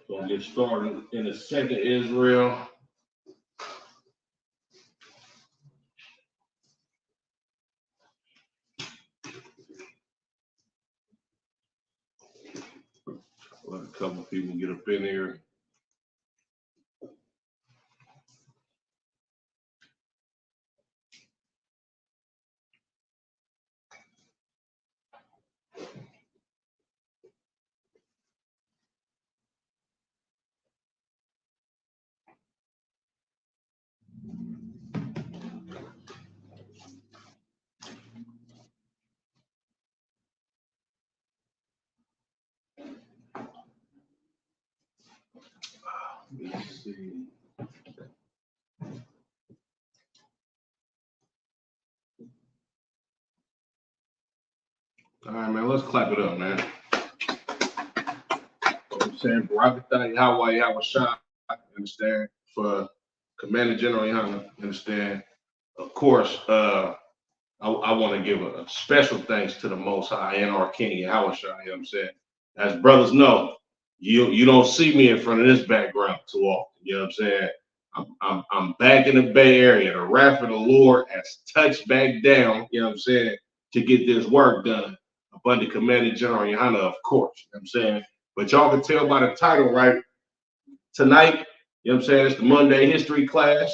Gonna get started in a second, Israel. Let a couple people get up in here. Let's see. All right, man, let's clap it up, man. You know what I'm saying, Barakatah, Yahweh Shah, understand, for Commander General Yohana, understand. Of course, I want to give a special thanks to the Most High and our King, Yahweh Shah, you know what I'm saying. As brothers know, you don't see me in front of this background too often, you know what I'm saying. I'm back in the Bay Area. The wrath of the Lord has touched back down, you know what I'm saying, to get this work done. Up under Commander General Yohana, of course, you know what I'm saying. But y'all can tell by the title, right? Tonight, you know what I'm saying, it's the Monday history class.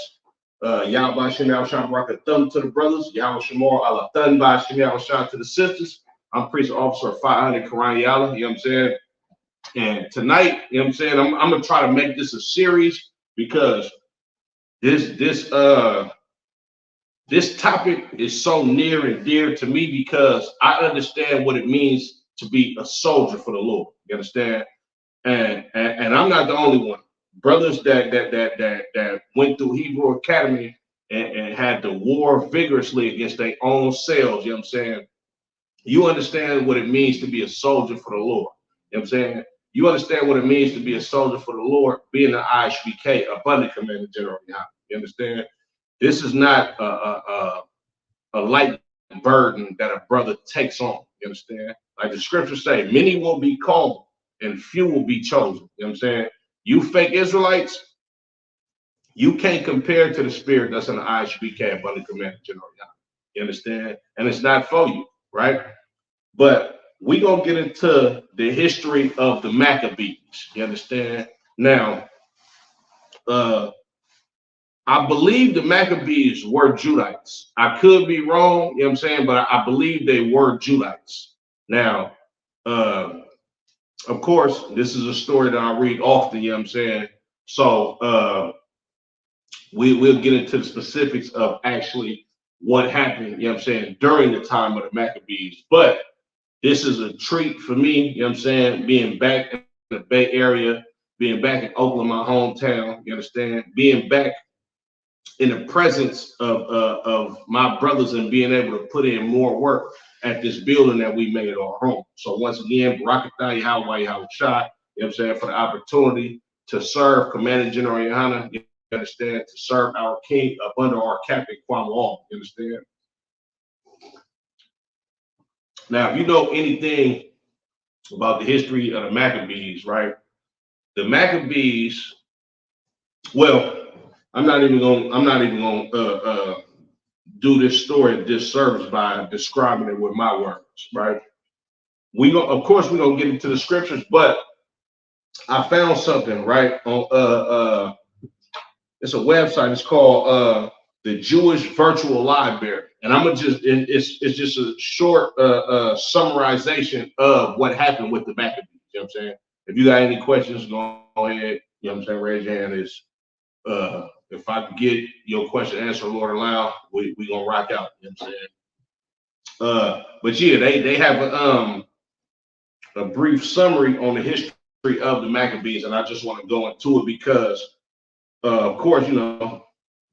Yahweh Shem Shah Rock a thumb to the brothers. Yahweh Shemar Allah Thun by Shem Shah to the sisters. I'm Priest Officer 500 Quran Yala, you know what I'm saying? And tonight, you know what I'm saying, I'm gonna try to make this a series because this topic is so near and dear to me because I understand what it means to be a soldier for the Lord. You understand? And I'm not the only one. Brothers that went through Hebrew Academy and had to war vigorously against their own selves, you know what I'm saying? You understand what it means to be a soldier for the Lord. You know what I'm saying? You understand what it means to be a soldier for the Lord, being an IHBK, abundant Commander General. You understand? This is not a light burden that a brother takes on. You understand? Like the scriptures say, many will be called and few will be chosen. You know what I'm saying? You fake Israelites, you can't compare to the spirit that's in the IHBK, abundant Commander General. You understand? And it's not for you, right? But we gonna get into the history of the Maccabees. You understand? Now, I believe the Maccabees were Judites. I could be wrong, you know what I'm saying, but I believe they were Judites. Now, of course, this is a story that I read often, you know what I'm saying? So we'll get into the specifics of actually what happened, you know what I'm saying, during the time of the Maccabees. But this is a treat for me, you know what I'm saying, being back in the Bay Area, being back in Oakland, my hometown, you understand, being back in the presence of my brothers and being able to put in more work at this building that we made our home. So once again, Barakatah Yahweh Shah, you know what I'm saying, for the opportunity to serve Commander General Yohana, you understand, to serve our king up under our captain Kwame Long, you understand? Now, if you know anything about the history of the Maccabees, right? The Maccabees, well, I'm not even gonna do this story a disservice by describing it with my words, right? Of course we're gonna get into the scriptures, but I found something right on it's a website. It's called the Jewish Virtual Library, and I'm gonna just it's just a short summarization of what happened with the Maccabees. You know what I'm saying? If you got any questions, go ahead. You know what I'm saying? Raise your hand. Is if I can get your question answered, Lord allow, we gonna rock out. You know what I'm saying? But yeah, they have a brief summary on the history of the Maccabees, and I just want to go into it because, of course, you know,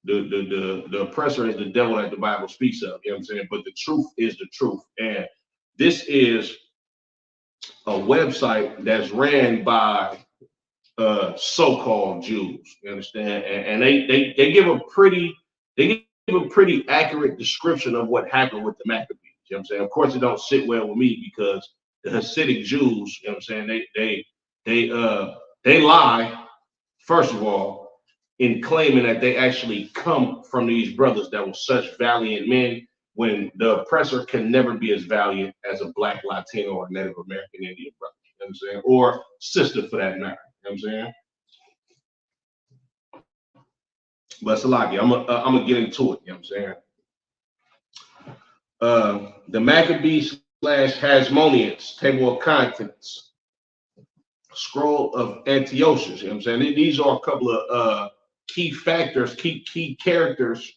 the oppressor is the devil that the Bible speaks of. You know what I'm saying? But the truth is the truth, and this is a website that's ran by so-called Jews. You understand? And they give a pretty accurate description of what happened with the Maccabees. You know what I'm saying? Of course, it don't sit well with me because the Hasidic Jews, you know what I'm saying, they lie, first of all, in claiming that they actually come from these brothers that were such valiant men when the oppressor can never be as valiant as a Black, Latino, or Native American Indian brother. You know what I'm saying? Or sister for that matter. You know what I'm saying? But Salaki, I'm gonna get into it. You know what I'm saying? The Maccabees slash Hasmoneans, table of contents, scroll of Antiochus. You know what I'm saying? These are a couple of key factors, key characters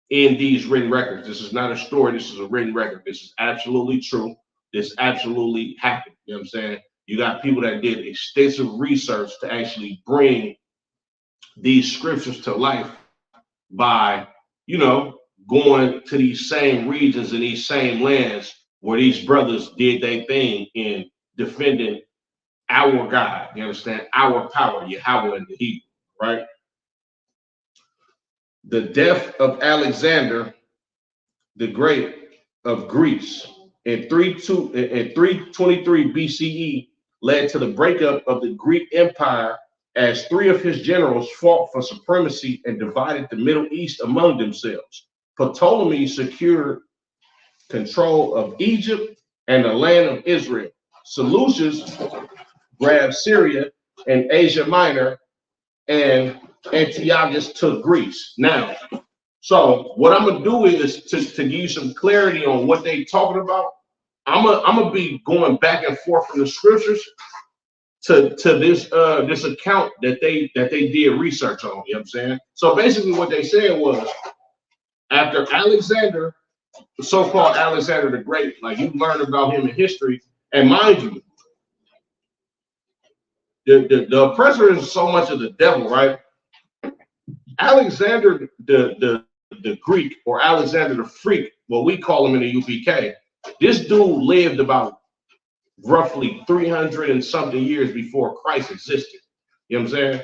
in these written records. This is not a story. This is a written record. This is absolutely true. This absolutely happened. You know what I'm saying? You got people that did extensive research to actually bring these scriptures to life by, you know, going to these same regions and these same lands where these brothers did their thing in defending our God. You understand? Our power, Yahweh in the Hebrew, right? The death of Alexander the Great of Greece in 323 BCE led to the breakup of the Greek Empire as three of his generals fought for supremacy and divided the Middle East among themselves. Ptolemy secured control of Egypt and the land of Israel. Seleucus grabbed Syria and Asia Minor, and Antiochus took Greece. Now, so what I'm gonna do is to give you some clarity on what they talking about. I'm gonna be going back and forth from the scriptures to this account that they did research on. You know what I'm saying? So basically, what they said was after Alexander, the so-called Alexander the Great, like you learn about him in history, and mind you, the oppressor is so much of the devil, right? Alexander the Greek, or Alexander the Freak, what we call him in the UPK, this dude lived about roughly 300 and something years before Christ existed. You know what I'm saying?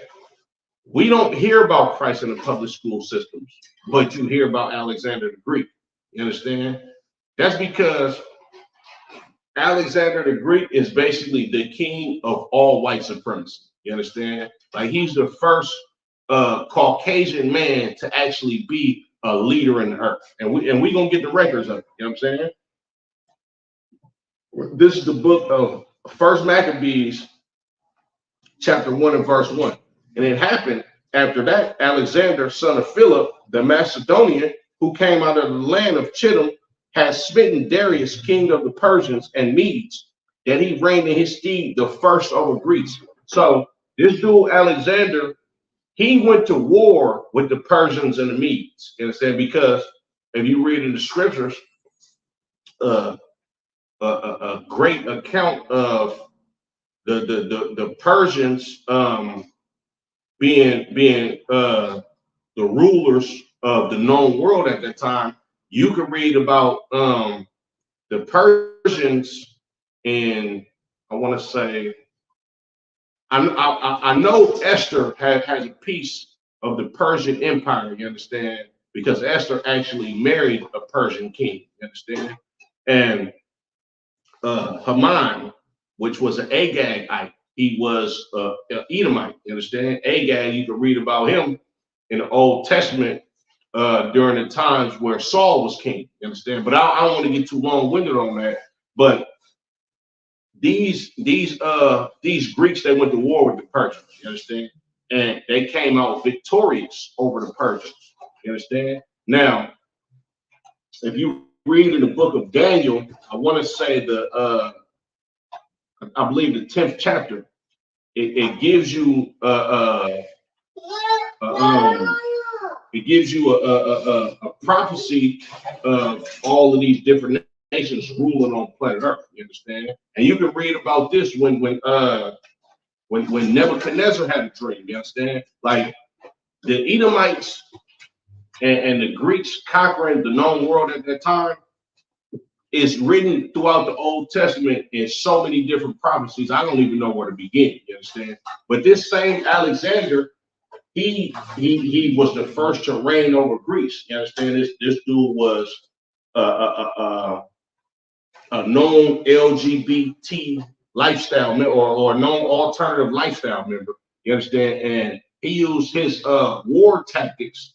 We don't hear about Christ in the public school systems, but you hear about Alexander the Greek. You understand? That's because Alexander the Greek is basically the king of all white supremacy. You understand? Like he's the first Caucasian man to actually be a leader in the earth, and we gonna get the records of it. You know what I'm saying? This is the book of First Maccabees, chapter 1 and verse 1. And it happened after that, Alexander, son of Philip, the Macedonian, who came out of the land of Chittim, had smitten Darius, king of the Persians and Medes, that he reigned in his stead the first over Greece. So this dude Alexander, he went to war with the Persians and the Medes. You understand? Because if you read in the scriptures, a great account of the Persians being the rulers of the known world at that time. You could read about the Persians in, I want to say, I know Esther has a piece of the Persian Empire, you understand, because Esther actually married a Persian king, you understand, and Haman, which was an Agagite, he was an Edomite, you understand. Agag, you can read about him in the Old Testament during the times where Saul was king, you understand. But I don't want to get too long-winded on that. But these Greeks, they went to war with the Persians, you understand? And they came out victorious over the Persians. You understand? Now, if you read in the book of Daniel, I want to say I believe the 10th chapter, it gives you it gives you a prophecy of all of these different nations ruling on planet Earth. You understand? And you can read about this when Nebuchadnezzar had a dream. You understand? Like the Edomites and the Greeks conquering the known world at that time is written throughout the Old Testament in so many different prophecies. I don't even know where to begin. You understand? But this same Alexander, he was the first to reign over Greece. You understand? This dude was a known LGBT lifestyle member or known alternative lifestyle member. You understand? And he used his war tactics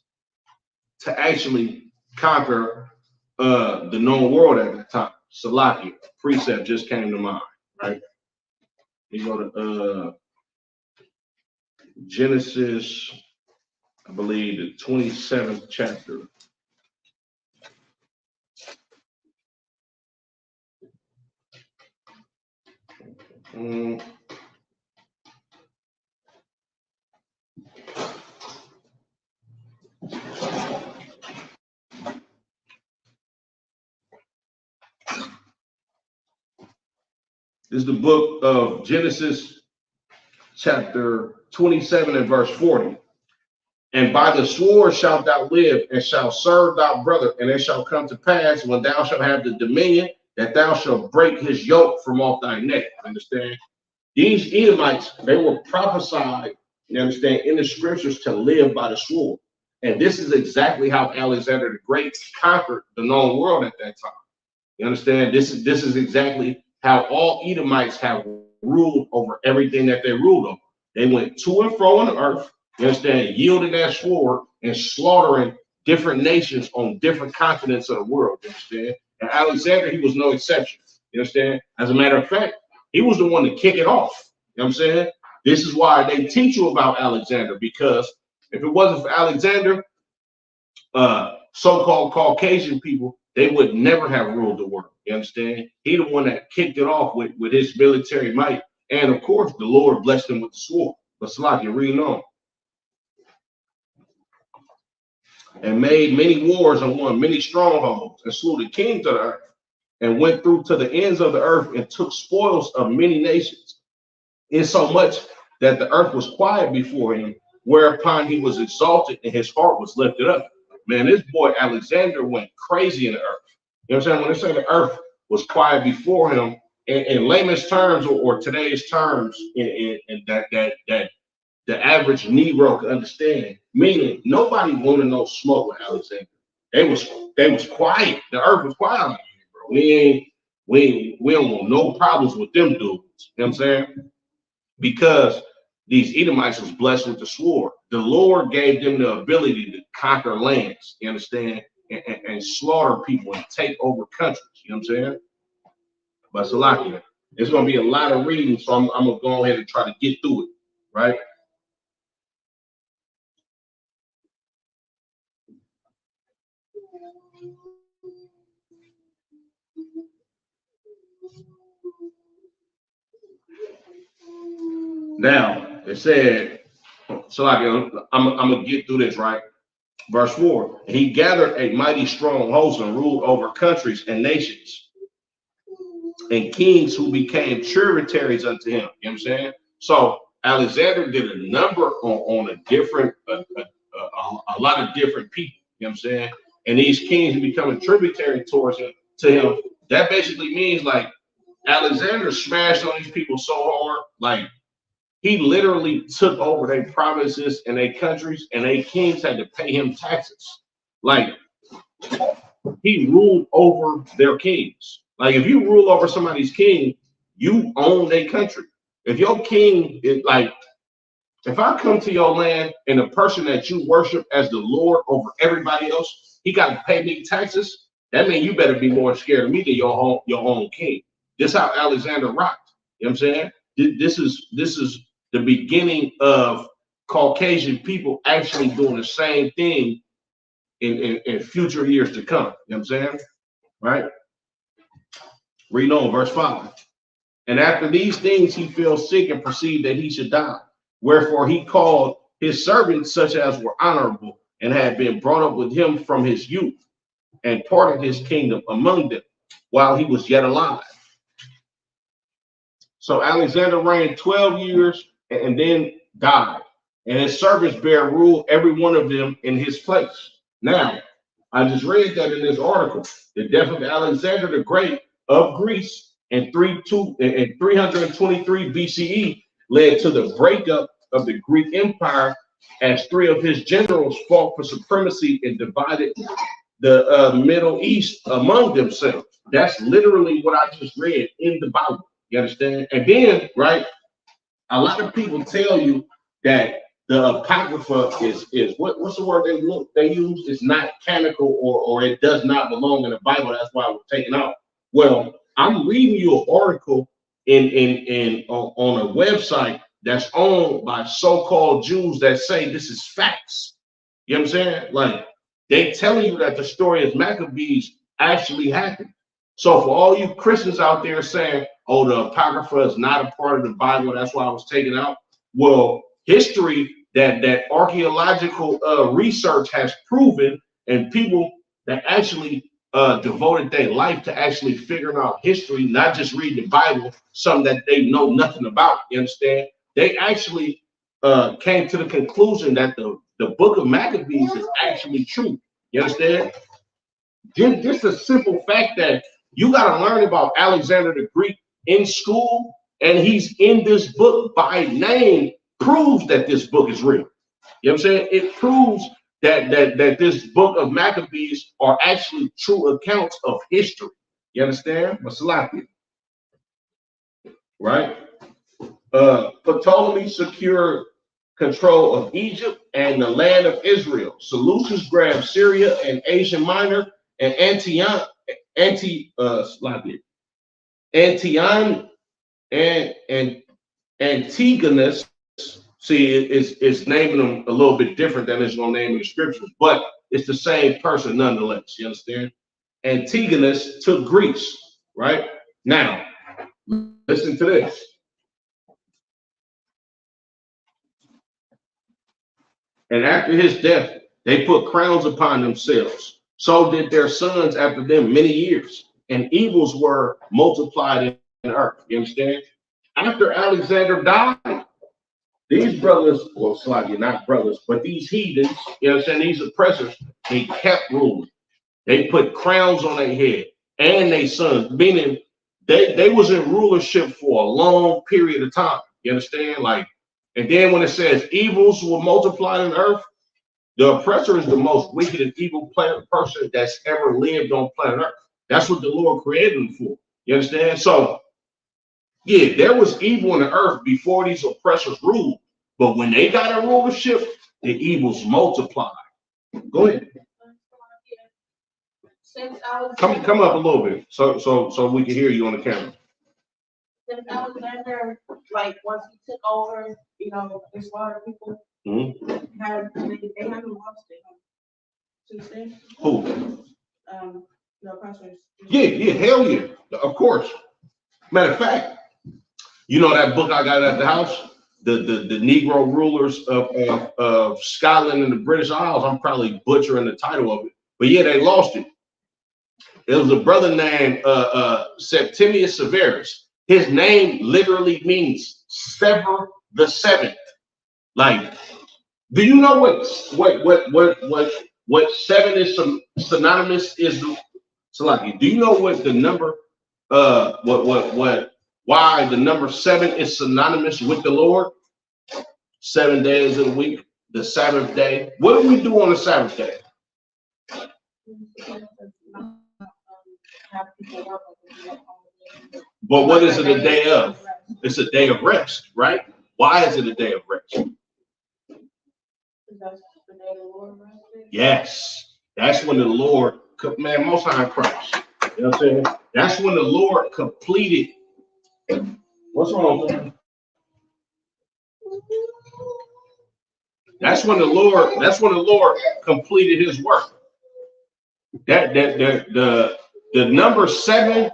to actually conquer the known world at the time. Salakia, precept just came to mind, right? You go to Genesis, I believe the 27th chapter. This is the book of Genesis, chapter 27 and verse 40. And by the sword shalt thou live, and shalt serve thy brother, and it shall come to pass when thou shalt have the dominion that thou shalt break his yoke from off thy neck. Understand? These Edomites, they were prophesied, you understand, in the scriptures to live by the sword. And this is exactly how Alexander the Great conquered the known world at that time. You understand? This is exactly how all Edomites have ruled over everything that they ruled over. They went to and fro on the earth, you understand, yielding that sword and slaughtering different nations on different continents of the world. You understand? And Alexander, he was no exception. You understand? As a matter of fact, he was the one to kick it off. You know what I'm saying? This is why they teach you about Alexander, because if it wasn't for Alexander, so-called Caucasian people, they would never have ruled the world. You understand? He the one that kicked it off with his military might. And of course, the Lord blessed him with the sword. But Salakia, reading on. And made many wars and won many strongholds, and slew the kings of the earth, and went through to the ends of the earth, and took spoils of many nations, insomuch that the earth was quiet before him, whereupon he was exalted, and his heart was lifted up. Man, this boy Alexander went crazy in the earth. You know what I'm saying? When they say the earth was quiet before him, in layman's terms or today's terms, in that the average Negro can understand, meaning nobody wanted no smoke with Alexander. They was quiet. The earth was quiet on bro. We don't want no problems with them dudes. You know what I'm saying? Because these Edomites was blessed with the sword. The Lord gave them the ability to conquer lands, you understand, and slaughter people and take over countries. You know what I'm saying? But Salakia, it's going to be a lot of reading, so I'm going to go ahead and try to get through it, right? Now, it said, Salakia, I'm going to get through this, right? Verse 4, he gathered a mighty strong host and ruled over countries and nations and kings who became tributaries unto him. You know what I'm saying? So Alexander did a number on a different, a lot of different people. You know what I'm saying? And these kings becoming tributary towards him, to him. That basically means like Alexander smashed on these people so hard, like he literally took over their provinces and their countries, and their kings had to pay him taxes. Like he ruled over their kings. Like if you rule over somebody's king, you own their country. If your king is like, if I come to your land and the person that you worship as the Lord over everybody else, he got to pay me taxes. That means you better be more scared of me than your own king. This is how Alexander rocked. You know what I'm saying? This is the beginning of Caucasian people actually doing the same thing in future years to come. You know what I'm saying? Right? Read on verse 5. And after these things he fell sick and perceived that he should die. Wherefore he called his servants, such as were honorable, and had been brought up with him from his youth, and parted his kingdom among them while he was yet alive. So Alexander reigned 12 years and then died. And his servants bare rule, every one of them in his place. Now, I just read that in this article. The death of Alexander the Great of Greece in 323 BCE led to the breakup of the Greek Empire, as three of his generals fought for supremacy and divided the Middle East among themselves. That's literally what I just read in the Bible. You understand? And then, right, a lot of people tell you that the Apocrypha is what's the word they use? It's not canonical, or it does not belong in the Bible. That's why it was taken out. Well, I'm reading you an article on a website that's owned by so-called Jews that say this is facts. You know what I'm saying? Like, they telling you that the story of Maccabees actually happened. So for all you Christians out there saying, oh, the Apocrypha is not a part of the Bible, that's why I was taken out. Well, history that archaeological research has proven, and people that actually devoted their life to actually figuring out history, not just reading the Bible, something that they know nothing about, you understand? They actually came to the conclusion that the book of Maccabees is actually true. You understand? Just a simple fact that you got to learn about Alexander the Greek in school, and he's in this book by name, proves that this book is real. You know what I'm saying? It proves that this book of Maccabees are actually true accounts of history. You understand? Masalaki. Right? Ptolemy secured control of Egypt and the land of Israel. Seleucus grabbed Syria and Asia Minor, and Antigonus, see, it's naming them a little bit different than it's going to name in the scriptures, but it's the same person nonetheless. You understand? Antigonus took Greece. Right? Now, listen to this. And after his death, they put crowns upon themselves. So did their sons after them many years. And evils were multiplied in the earth. You understand? After Alexander died, these brothers, well, slightly not brothers, but these heathens, you know what I'm saying, these oppressors, they kept ruling. They put crowns on their head and their sons, meaning they was in rulership for a long period of time. You understand? Like, and then when it says evils will multiply in the earth, the oppressor is the most wicked and evil person that's ever lived on planet Earth. That's what the Lord created them for. You understand? So, yeah, there was evil in the earth before these oppressors ruled. But when they got in rulership, the evils multiplied. Go ahead. Come up a little bit so we can hear you on the camera. Since Alexander, like once he took over, you know, the slaughtered people, they haven't lost it since then. Who? The oppressors. Yeah, hell yeah, of course. Matter of fact, you know that book I got at the house, the Negro rulers of Scotland and the British Isles. I'm probably butchering the title of it, but yeah, they lost it. It was a brother named Septimius Severus. His name literally means sever the seventh. Like, do you know what seven is synonymous is? So like, do you know what the number why the number 7 is synonymous with the Lord? 7 days of the week, the Sabbath day. What do we do on the Sabbath day? But what is it a day of? It's a day of rest, right? Why is it a day of rest? Yes, that's when the Lord, man, Most High Christ. You know what I'm saying? That's when the Lord completed What's wrong? That's when the Lord completed his work. The number 7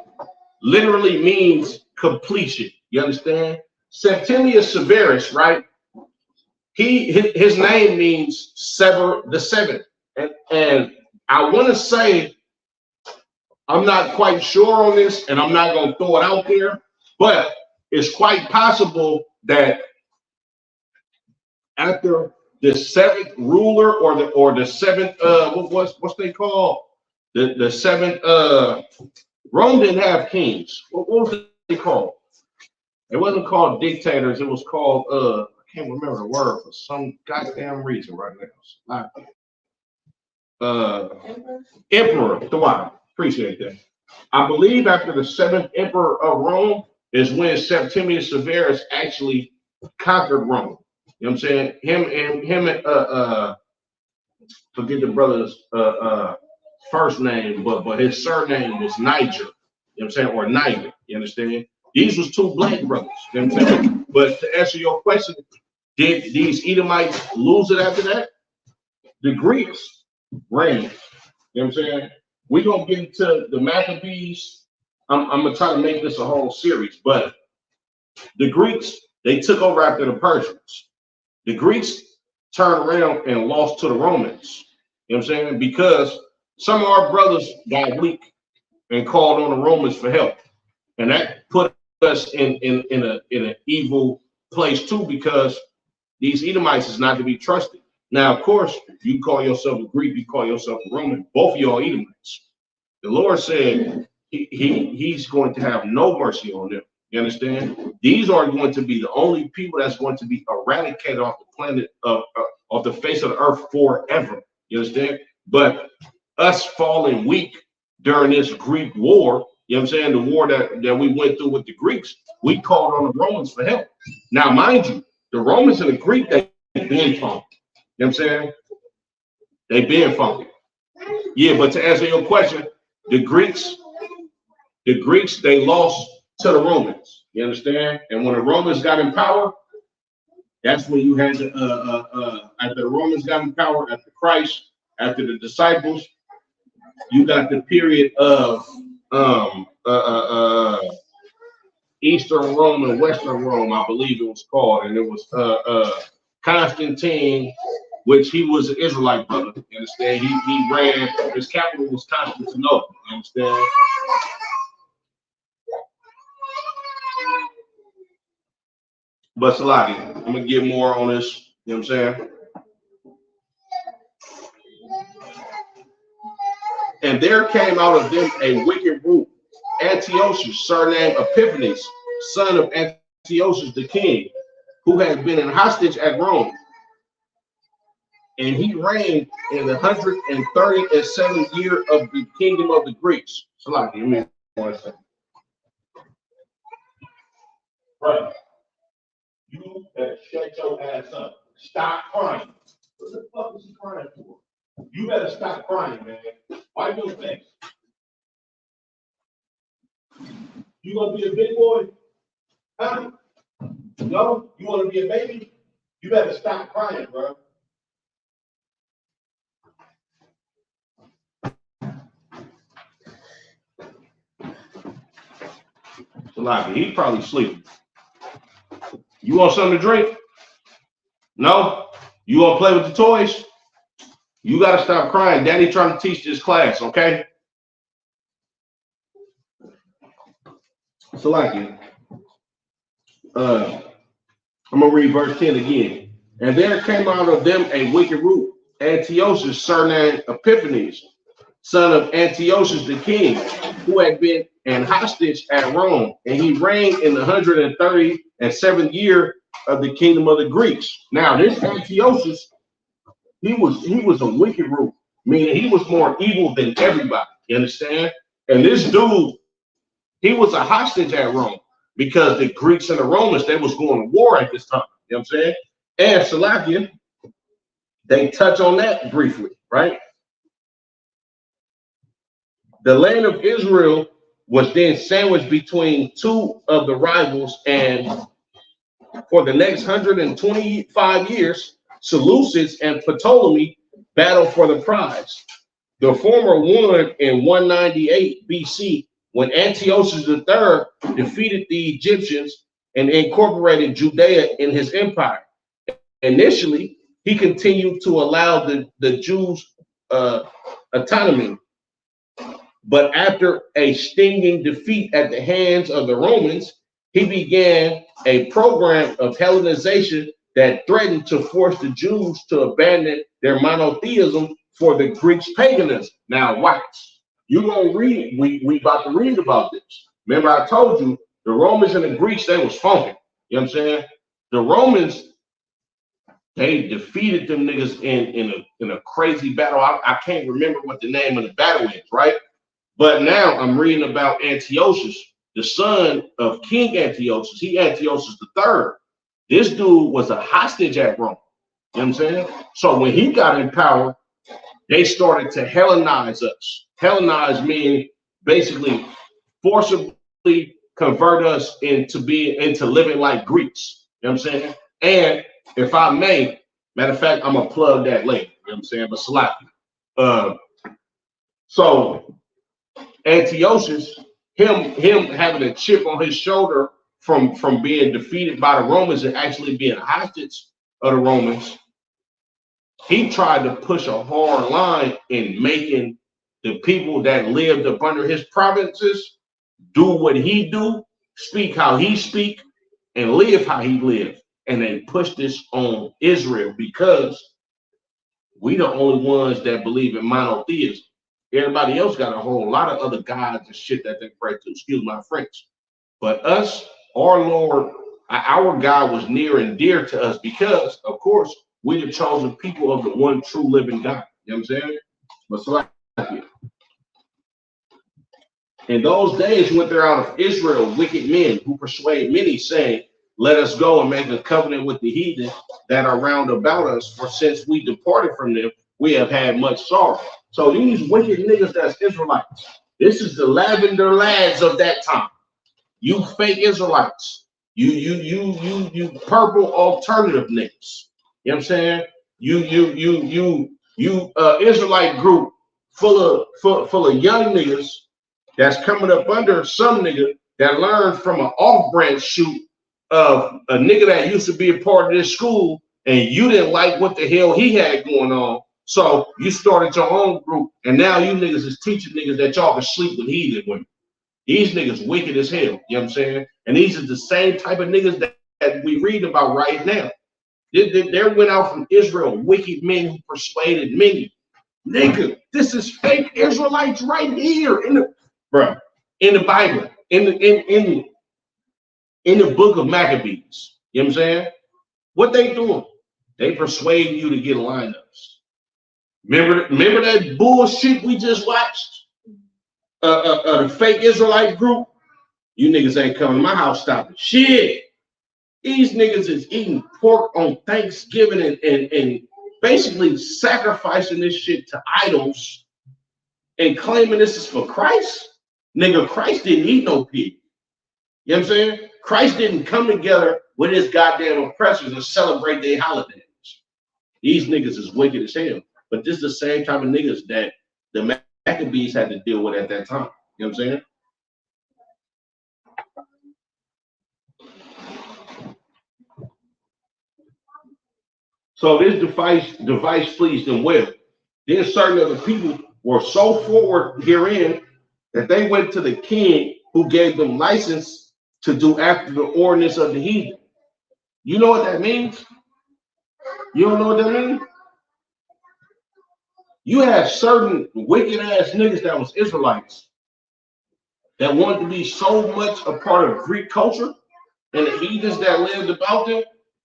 literally means completion. You understand? Septimius Severus, right? His name means the seventh. And I want to say, I'm not quite sure on this, and I'm not going to throw it out there, but it's quite possible that after the 7th ruler or the 7th what's they called, the 7th Rome didn't have kings. What was it called? It wasn't called dictators. It was called I can't remember the word for some goddamn reason right now. Emperor. Dwight. Appreciate that. I believe after the 7th emperor of Rome is when Septimius Severus actually conquered Rome. You know what I'm saying? Him and forget the brother's first name, but his surname was Niger. You know what I'm saying? Or Niger. You understand? These was 2 black brothers. You know what I'm saying? But to answer your question, did these Edomites lose it after that? The Greeks reigned. You know what I'm saying? We're gonna get into the Maccabees. I'm gonna try to make this a whole series, but the Greeks, they took over after the Persians. The Greeks turned around and lost to the Romans. You know what I'm saying? Because some of our brothers got weak and called on the Romans for help. And that put us in an evil place too, because these Edomites is not to be trusted. Now, of course, you call yourself a Greek, you call yourself a Roman, both of y'all Edomites. The Lord said he's going to have no mercy on them. You understand? These are going to be the only people that's going to be eradicated off the planet off the face of the earth forever. You understand? But us falling weak during this Greek war, you know what I'm saying? The war that we went through with the Greeks, we called on the Romans for help. Now, mind you, the Romans and the Greeks, they've been funky. You know what I'm saying? They've been funky. Yeah, but to answer your question, the Greeks, they lost to the Romans. You understand? And when the Romans got in power, that's when you had after the Romans got in power, after Christ, after the disciples, you got the period of Eastern Rome and Western Rome, I believe it was called, and it was Constantine, which he was an Israelite brother. You understand? He ran, his capital was Constantinople. You understand? But Salaki, I'm gonna get more on this. You know what I'm saying? And there came out of them a wicked root, Antiochus, surnamed Epiphanes, son of Antiochus the king, who had been in hostage at Rome. And he reigned in the 137th year of the kingdom of the Greeks. Salaki, let me 1 second. Right. You better shut your ass up. Stop crying. What the fuck is he crying for? You better stop crying, man. Wipe your face. You gonna be a big boy? Huh? No? You wanna be a baby? You better stop crying, bro. Salaki, he's probably sleeping. You want something to drink? No? You want to play with the toys? You got to stop crying. Daddy trying to teach this class, okay? Salaki. I'm going to read verse 10 again. And there came out of them a wicked root, Antiochus, surnamed Epiphanes, son of Antiochus the king, who had been an hostage at Rome, and he reigned in the 137th year of the kingdom of the Greeks. Now, this Antiochus, he was a wicked root, meaning he was more evil than everybody. You understand? And this dude, he was a hostage at Rome because the Greeks and the Romans, they was going to war at this time. You know what I'm saying? And Salakia, they touch on that briefly, right? The land of Israel was then sandwiched between two of the rivals, and for the next 125 years, Seleucus and Ptolemy battled for the prize. The former won in 198 BC when Antiochus III defeated the Egyptians and incorporated Judea in his empire. Initially, he continued to allow the Jews autonomy, but after a stinging defeat at the hands of the Romans, he began a program of Hellenization that threatened to force the Jews to abandon their monotheism for the Greeks' paganism. Now, watch. You're going to read, we about to read about this. Remember, I told you, the Romans and the Greeks, they was funky. You know what I'm saying? The Romans, they defeated them niggas in a crazy battle. I can't remember what the name of the battle is, right? But now I'm reading about Antiochus, the son of King Antiochus. He Antiochus III. This dude was a hostage at Rome. You know what I'm saying? So when he got in power, they started to Hellenize us. Hellenize meaning basically forcibly convert us into living like Greeks. You know what I'm saying? And if I may, matter of fact, I'm gonna plug that later. You know what I'm saying? But Salaki. So Antiochus, him having a chip on his shoulder from being defeated by the Romans and actually being a hostage of the Romans, he tried to push a hard line in making the people that lived up under his provinces do what he do, speak how he speak, and live how he lived. And they pushed this on Israel because we the only ones that believe in monotheism. Everybody else got a whole lot of other gods and shit that they pray to. Excuse my French. But us, our Lord, our God was near and dear to us because, of course, we the chosen people of the one true living God. You know what I'm saying? But so like, in those days went there out of Israel wicked men who persuade many, saying, let us go and make a covenant with the heathen that are round about us, for since we departed from them, we have had much sorrow. So these wicked niggas that's Israelites, this is the lavender lads of that time. You fake Israelites, you purple alternative niggas. You know what I'm saying? You Israelite group full of young niggas that's coming up under some nigga that learned from an off-branch shoot of a nigga that used to be a part of this school, and you didn't like what the hell he had going on. So you started your own group, and now you niggas is teaching niggas that y'all can sleep with heathen women. These niggas wicked as hell, you know what I'm saying? And these are the same type of niggas that we read about right now. There went out from Israel wicked men who persuaded many. Nigga, this is fake Israelites right here in the Bible, in the book of Maccabees. You know what I'm saying? What they doing? They persuade you to get lineups. Remember that bullshit we just watched? The fake Israelite group? You niggas ain't coming to my house stopping shit. These niggas is eating pork on Thanksgiving and basically sacrificing this shit to idols and claiming this is for Christ. Nigga, Christ didn't eat no pig. You know what I'm saying? Christ didn't come together with his goddamn oppressors and celebrate their holidays. These niggas is wicked as hell. But this is the same type of niggas that the Maccabees had to deal with at that time. You know what I'm saying? So this device pleased them well. Then certain of the people were so forward herein that they went to the king who gave them license to do after the ordinance of the heathen. You know what that means? You don't know what that means? You have certain wicked ass niggas that was Israelites that wanted to be so much a part of Greek culture, and the heathens that lived about them,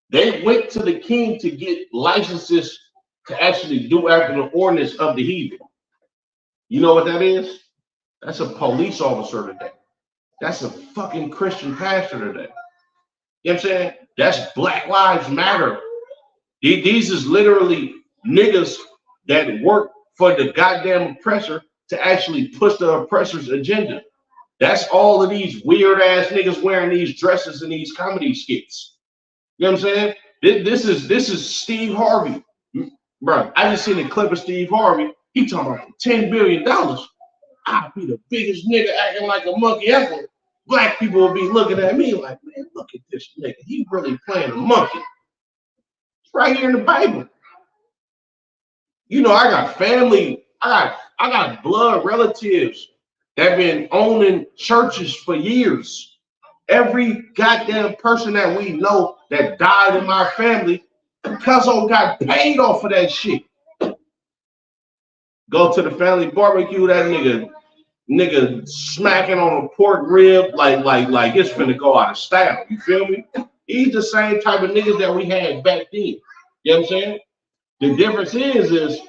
they went to the king to get licenses to actually do after the ordinance of the heathen. You know what that is? That's a police officer today. That's a fucking Christian pastor today. You know what I'm saying? That's Black Lives Matter. These is literally niggas that work for the goddamn oppressor to actually push the oppressor's agenda. That's all of these weird ass niggas wearing these dresses in these comedy skits. You know what I'm saying? This is Steve Harvey. Bro, I just seen a clip of Steve Harvey. He talking about $10 billion. I'll be the biggest nigga acting like a monkey ever. Black people will be looking at me like, man, look at this nigga. He really playing a monkey. It's right here in the Bible. You know, I got family, I got blood relatives that been owning churches for years. Every goddamn person that we know that died in my family, Cuzzo got paid off of that shit. Go to the family barbecue, that nigga smacking on a pork rib like it's finna go out of style. You feel me? He's the same type of niggas that we had back then. You know what I'm saying? The difference is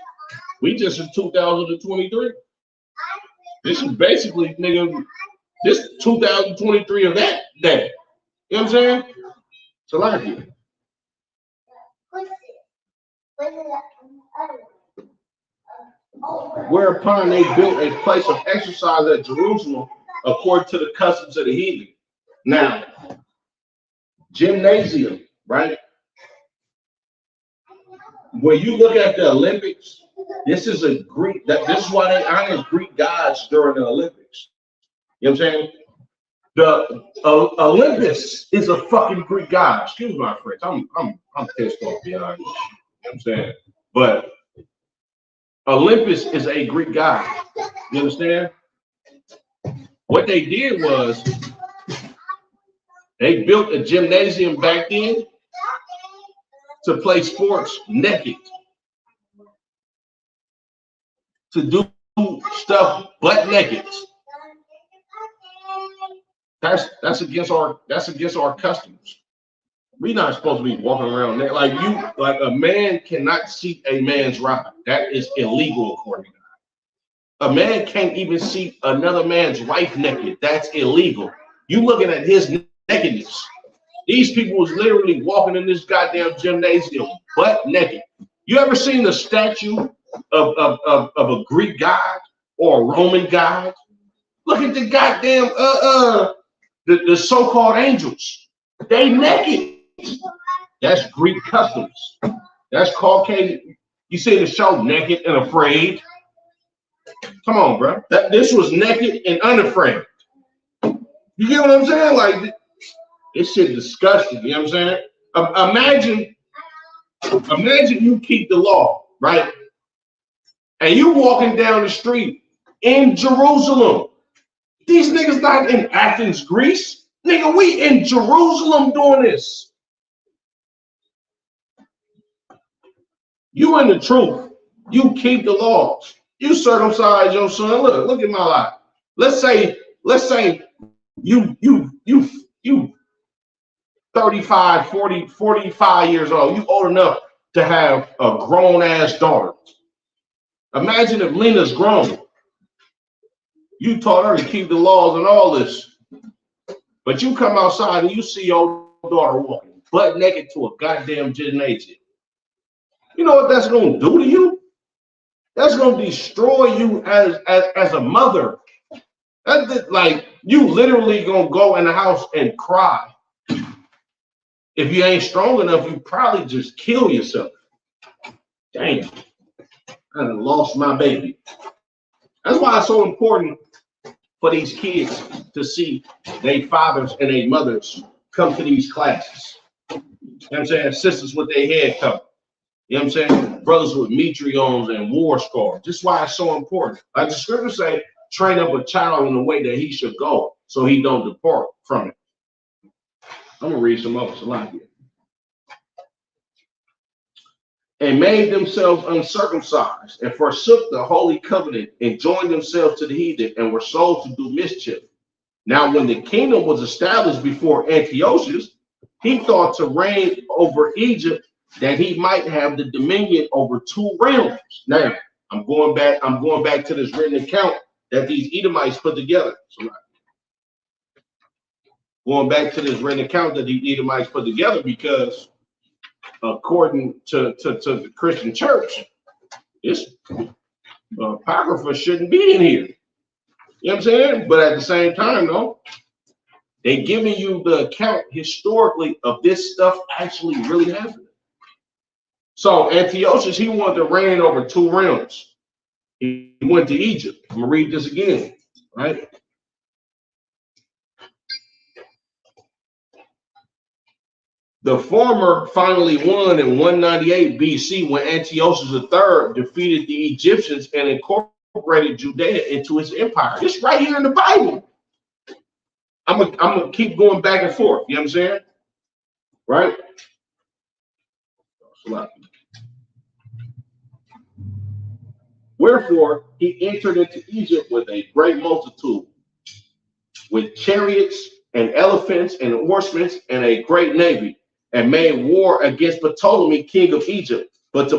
we just in 2023. This is basically, nigga, this 2023 of that day. You know what I'm saying? It's a lot of you. Whereupon they built a place of exercise at Jerusalem according to the customs of the heathen. Now, gymnasium, right? When you look at the Olympics, this is a Greek, this is why they honor Greek gods during the Olympics. You know what I'm saying? The Olympus is a fucking Greek god. Excuse my French. I'm pissed off, to be honest. You know what I'm saying? But Olympus is a Greek god. You understand? What they did was they built a gymnasium back then to play sports naked, to do stuff butt naked. That's against our customs. We're not supposed to be walking around there like a man cannot seat a man's ride. That is illegal according to God. A man can't even seat another man's wife naked. That's illegal. You looking at his nakedness. These people was literally walking in this goddamn gymnasium butt naked. You ever seen the statue of a Greek god or a Roman god? Look at the goddamn the so-called angels. They naked. That's Greek customs. That's Caucasian. You see the show Naked and Afraid? Come on, bro. This was naked and unafraid. You get what I'm saying? Like, this shit disgusting. You know what I'm saying? Imagine you keep the law, right? And you walking down the street in Jerusalem. These niggas not in Athens, Greece. Nigga, we in Jerusalem doing this. You in the truth. You keep the laws. You circumcise your son. Look at my life. Let's say you 35, 40, 45 years old. You old enough to have a grown ass daughter. Imagine if Lena's grown. You taught her to keep the laws and all this. But you come outside and you see your daughter walking butt naked to a goddamn gymnasium. You know what that's going to do to you? That's going to destroy you as a mother. That's like you literally going to go in the house and cry. If you ain't strong enough, you probably just kill yourself. Damn, I done lost my baby. That's why it's so important for these kids to see their fathers and their mothers come to these classes. You know what I'm saying? Sisters with their head covered. You know what I'm saying? Brothers with mitriones and war scars. This is why it's so important. Like the scriptures say, train up a child in the way that he should go so he don't depart from it. I'm going to read some others a lot here. And made themselves uncircumcised and forsook the holy covenant and joined themselves to the heathen and were sold to do mischief. Now, when the kingdom was established before Antiochus, he thought to reign over Egypt that he might have the dominion over 2 realms. Now, I'm going back to this written account that these Edomites put together. So, going back to this written account that these Edomites put together because according to the Christian church, this apocrypha shouldn't be in here. You know what I'm saying? But at the same time, though, they're giving you the account historically of this stuff actually really happening. So Antiochus, he wanted to reign over 2 realms. He went to Egypt. I'm gonna read this again, right? The former finally won in 198 BC when Antiochus III defeated the Egyptians and incorporated Judea into his empire. It's right here in the Bible. I'm gonna keep going back and forth. You know what I'm saying? Right? Wherefore he entered into Egypt with a great multitude, with chariots and elephants and horsemen and a great navy, and made war against Ptolemy, king of Egypt. But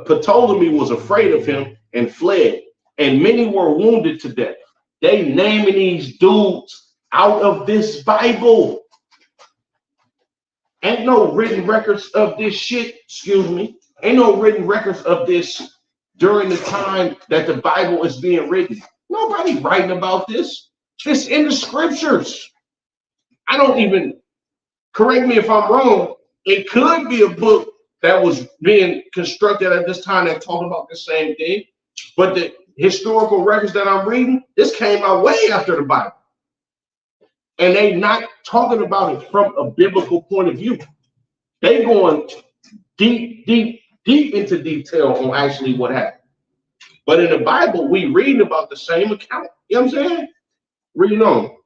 Ptolemy was afraid of him and fled, and many were wounded to death. They naming these dudes out of this Bible. Ain't no written records of this shit, excuse me. Ain't no written records of this during the time that the Bible is being written. Nobody writing about this. It's in the scriptures. I don't even, correct me if I'm wrong, it could be a book that was being constructed at this time that talked about the same thing. But the historical records that I'm reading, this came out way after the Bible. And they not talking about it from a biblical point of view. They going deep into detail on actually what happened. But in the Bible, we reading about the same account. You know what I'm saying? Reading on.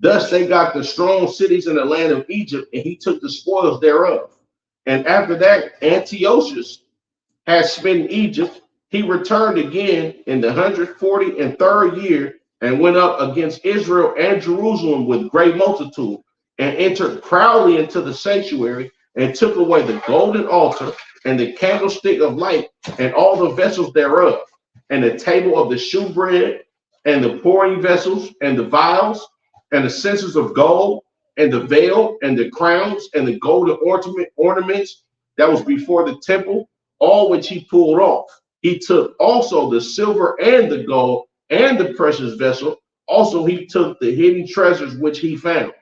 Thus they got the strong cities in the land of Egypt, and he took the spoils thereof. And after that, Antiochus had spent in Egypt. He returned again in the 143rd year and went up against Israel and Jerusalem with great multitude, and entered proudly into the sanctuary and took away the golden altar and the candlestick of light and all the vessels thereof, and the table of the shewbread and the pouring vessels and the vials and the censers of gold and the veil and the crowns and the golden ornaments that was before the temple, all which he pulled off. He took also the silver and the gold and the precious vessel. Also he took the hidden treasures which he found.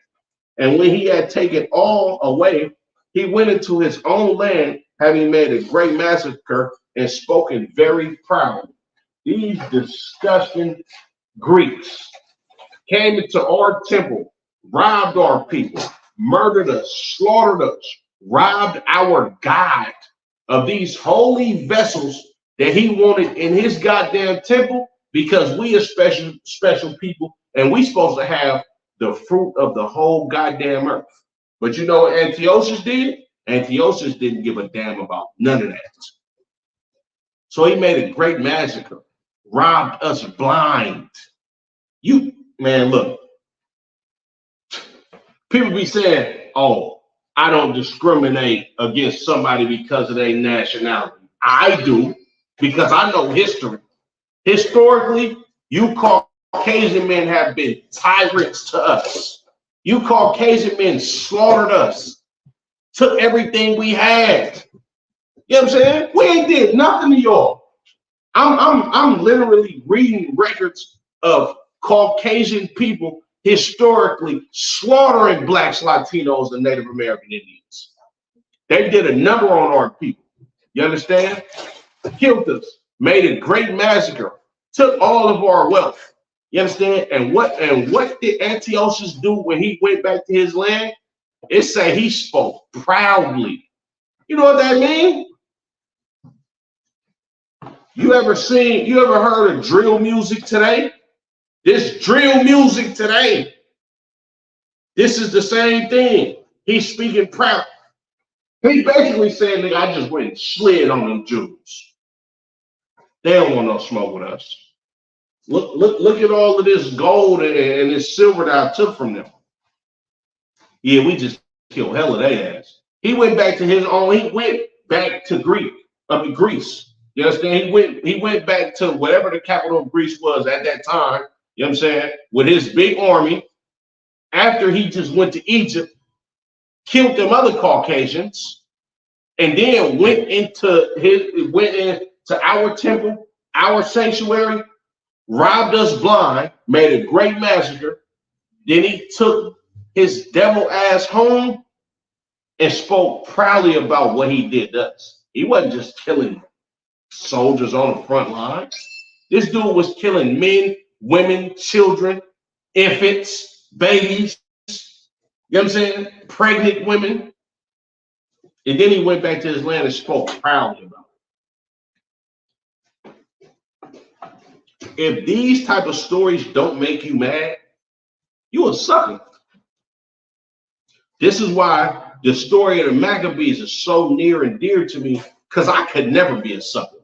And when he had taken all away, he went into his own land, having made a great massacre and spoken very proud. These disgusting Greeks came into our temple, robbed our people, murdered us, slaughtered us, robbed our God of these holy vessels that he wanted in his goddamn temple, because we are special people, and we supposed to have the fruit of the whole goddamn earth. But you know what Antiochus did? Antiochus didn't give a damn about none of that. So he made a great massacre, robbed us blind. You, man, look. People be saying, oh, I don't discriminate against somebody because of their nationality. I do, because I know history. Historically, you Caucasian men have been tyrants to us. You Caucasian men slaughtered us, took everything we had. You know what I'm saying? We ain't did nothing to y'all. I'm literally reading records of Caucasian people historically slaughtering blacks, Latinos, and Native American Indians. They did a number on our people. You understand? Killed us, made a great massacre, took all of our wealth. You understand? And what did Antiochus do when he went back to his land? It say he spoke proudly. You know what that means? You ever heard of drill music today? This drill music today. This is the same thing. He's speaking proud. He basically saying, nigga, I just went and slid on them Jews. They don't want no smoke with us. Look at all of this gold and this silver that I took from them. Yeah, we just killed hell of their ass. He went back to his own, he went back to Greece. You understand? He went back to whatever the capital of Greece was at that time, you know what I'm saying, with his big army. After he just went to Egypt, killed them other Caucasians, and then went into our temple, our sanctuary, robbed us blind, made a great massacre. Then he took his devil ass home and spoke proudly about what he did to us. He wasn't just killing soldiers on the front line. This dude was killing men, women, children, infants, babies, you know what I'm saying? Pregnant women. And then he went back to his land and spoke proudly about it. If these type of stories don't make you mad, you a sucker. This is why the story of the Maccabees is so near and dear to me, because I could never be a sucker.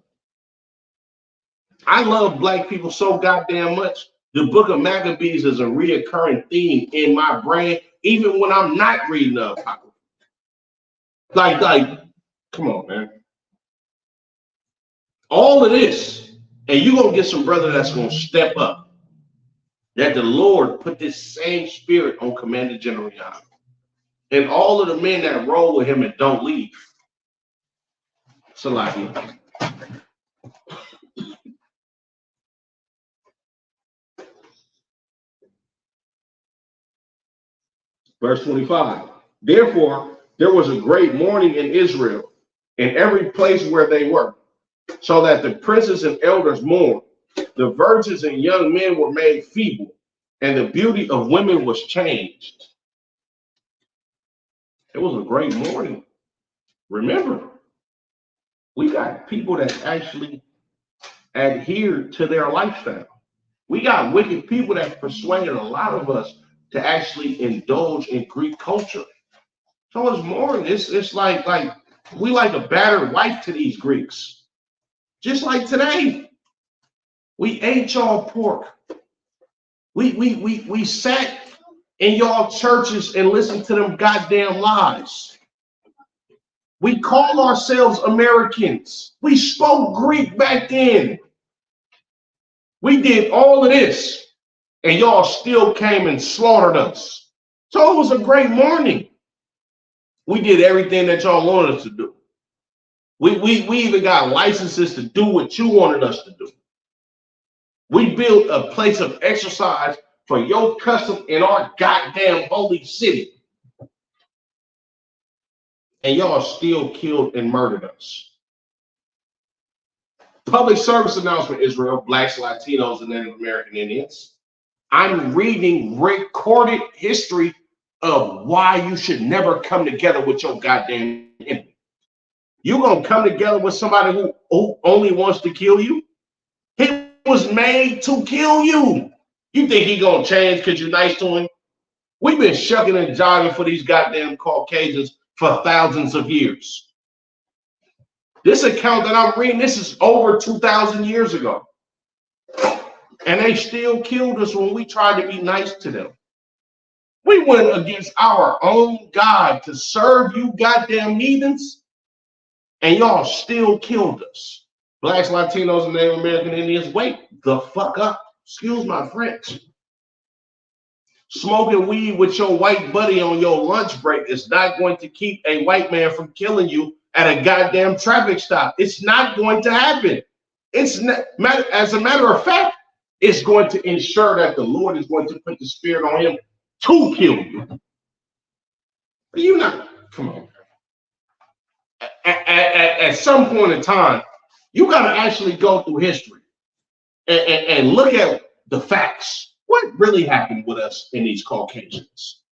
I love black people so goddamn much. The book of Maccabees is a reoccurring theme in my brain, even when I'm not reading the Apocrypha. Like, come on, man. All of this, and you're going to get some brother that's going to step up. That the Lord put this same spirit on Commander General Yahweh. And all of the men that roll with him and don't leave. Salaki. Verse 25. Therefore, there was a great mourning in Israel, in every place where they were, so that the princes and elders mourned. The virgins and young men were made feeble, and the beauty of women was changed. It was a great mourning. Remember, we got people that actually adhere to their lifestyle. We got wicked people that persuaded a lot of us to actually indulge in Greek culture. So it's mourning. It's like we like a battered wife to these Greeks. Just like today, we ate y'all pork. We sat in y'all churches and listened to them goddamn lies. We call ourselves Americans. We spoke Greek back then. We did all of this, and y'all still came and slaughtered us. So it was a great morning. We did everything that y'all wanted us to do. We even got licenses to do what you wanted us to do. We built a place of exercise for your custom in our goddamn holy city. And y'all still killed and murdered us. Public service announcement, Israel, blacks, Latinos, and Native American Indians. I'm reading recorded history of why you should never come together with your goddamn enemy. You're going to come together with somebody who only wants to kill you? He was made to kill you. You think he's going to change because you're nice to him? We've been shucking and jogging for these goddamn Caucasians for thousands of years. This account that I'm reading, this is over 2,000 years ago. And they still killed us when we tried to be nice to them. We went against our own God to serve you goddamn heathens, and y'all still killed us. Blacks, Latinos, and Native American Indians, wake the fuck up. Excuse my French. Smoking weed with your white buddy on your lunch break is not going to keep a white man from killing you at a goddamn traffic stop. It's not going to happen. It's not, as a matter of fact, it's going to ensure that the Lord is going to put the spirit on him to kill you. But you not, come on. At some point in time, you got to actually go through history and look at the facts. What really happened with us in these Caucasians?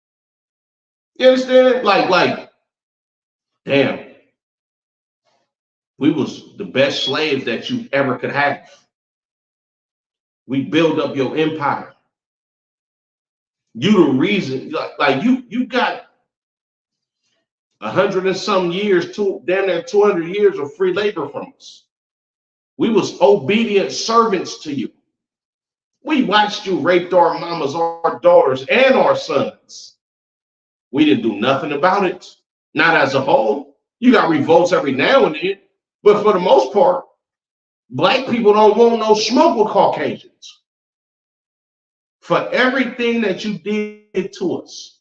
You understand? Like, damn. We was the best slaves that you ever could have. We build up your empire. You the reason, like you got 100 and some years, damn near 200 years of free labor from us. We was obedient servants to you. We watched you rape our mamas, our daughters, and our sons. We didn't do nothing about it. Not as a whole. You got revolts every now and then, but for the most part, black people don't want no smoke with Caucasians. For everything that you did to us,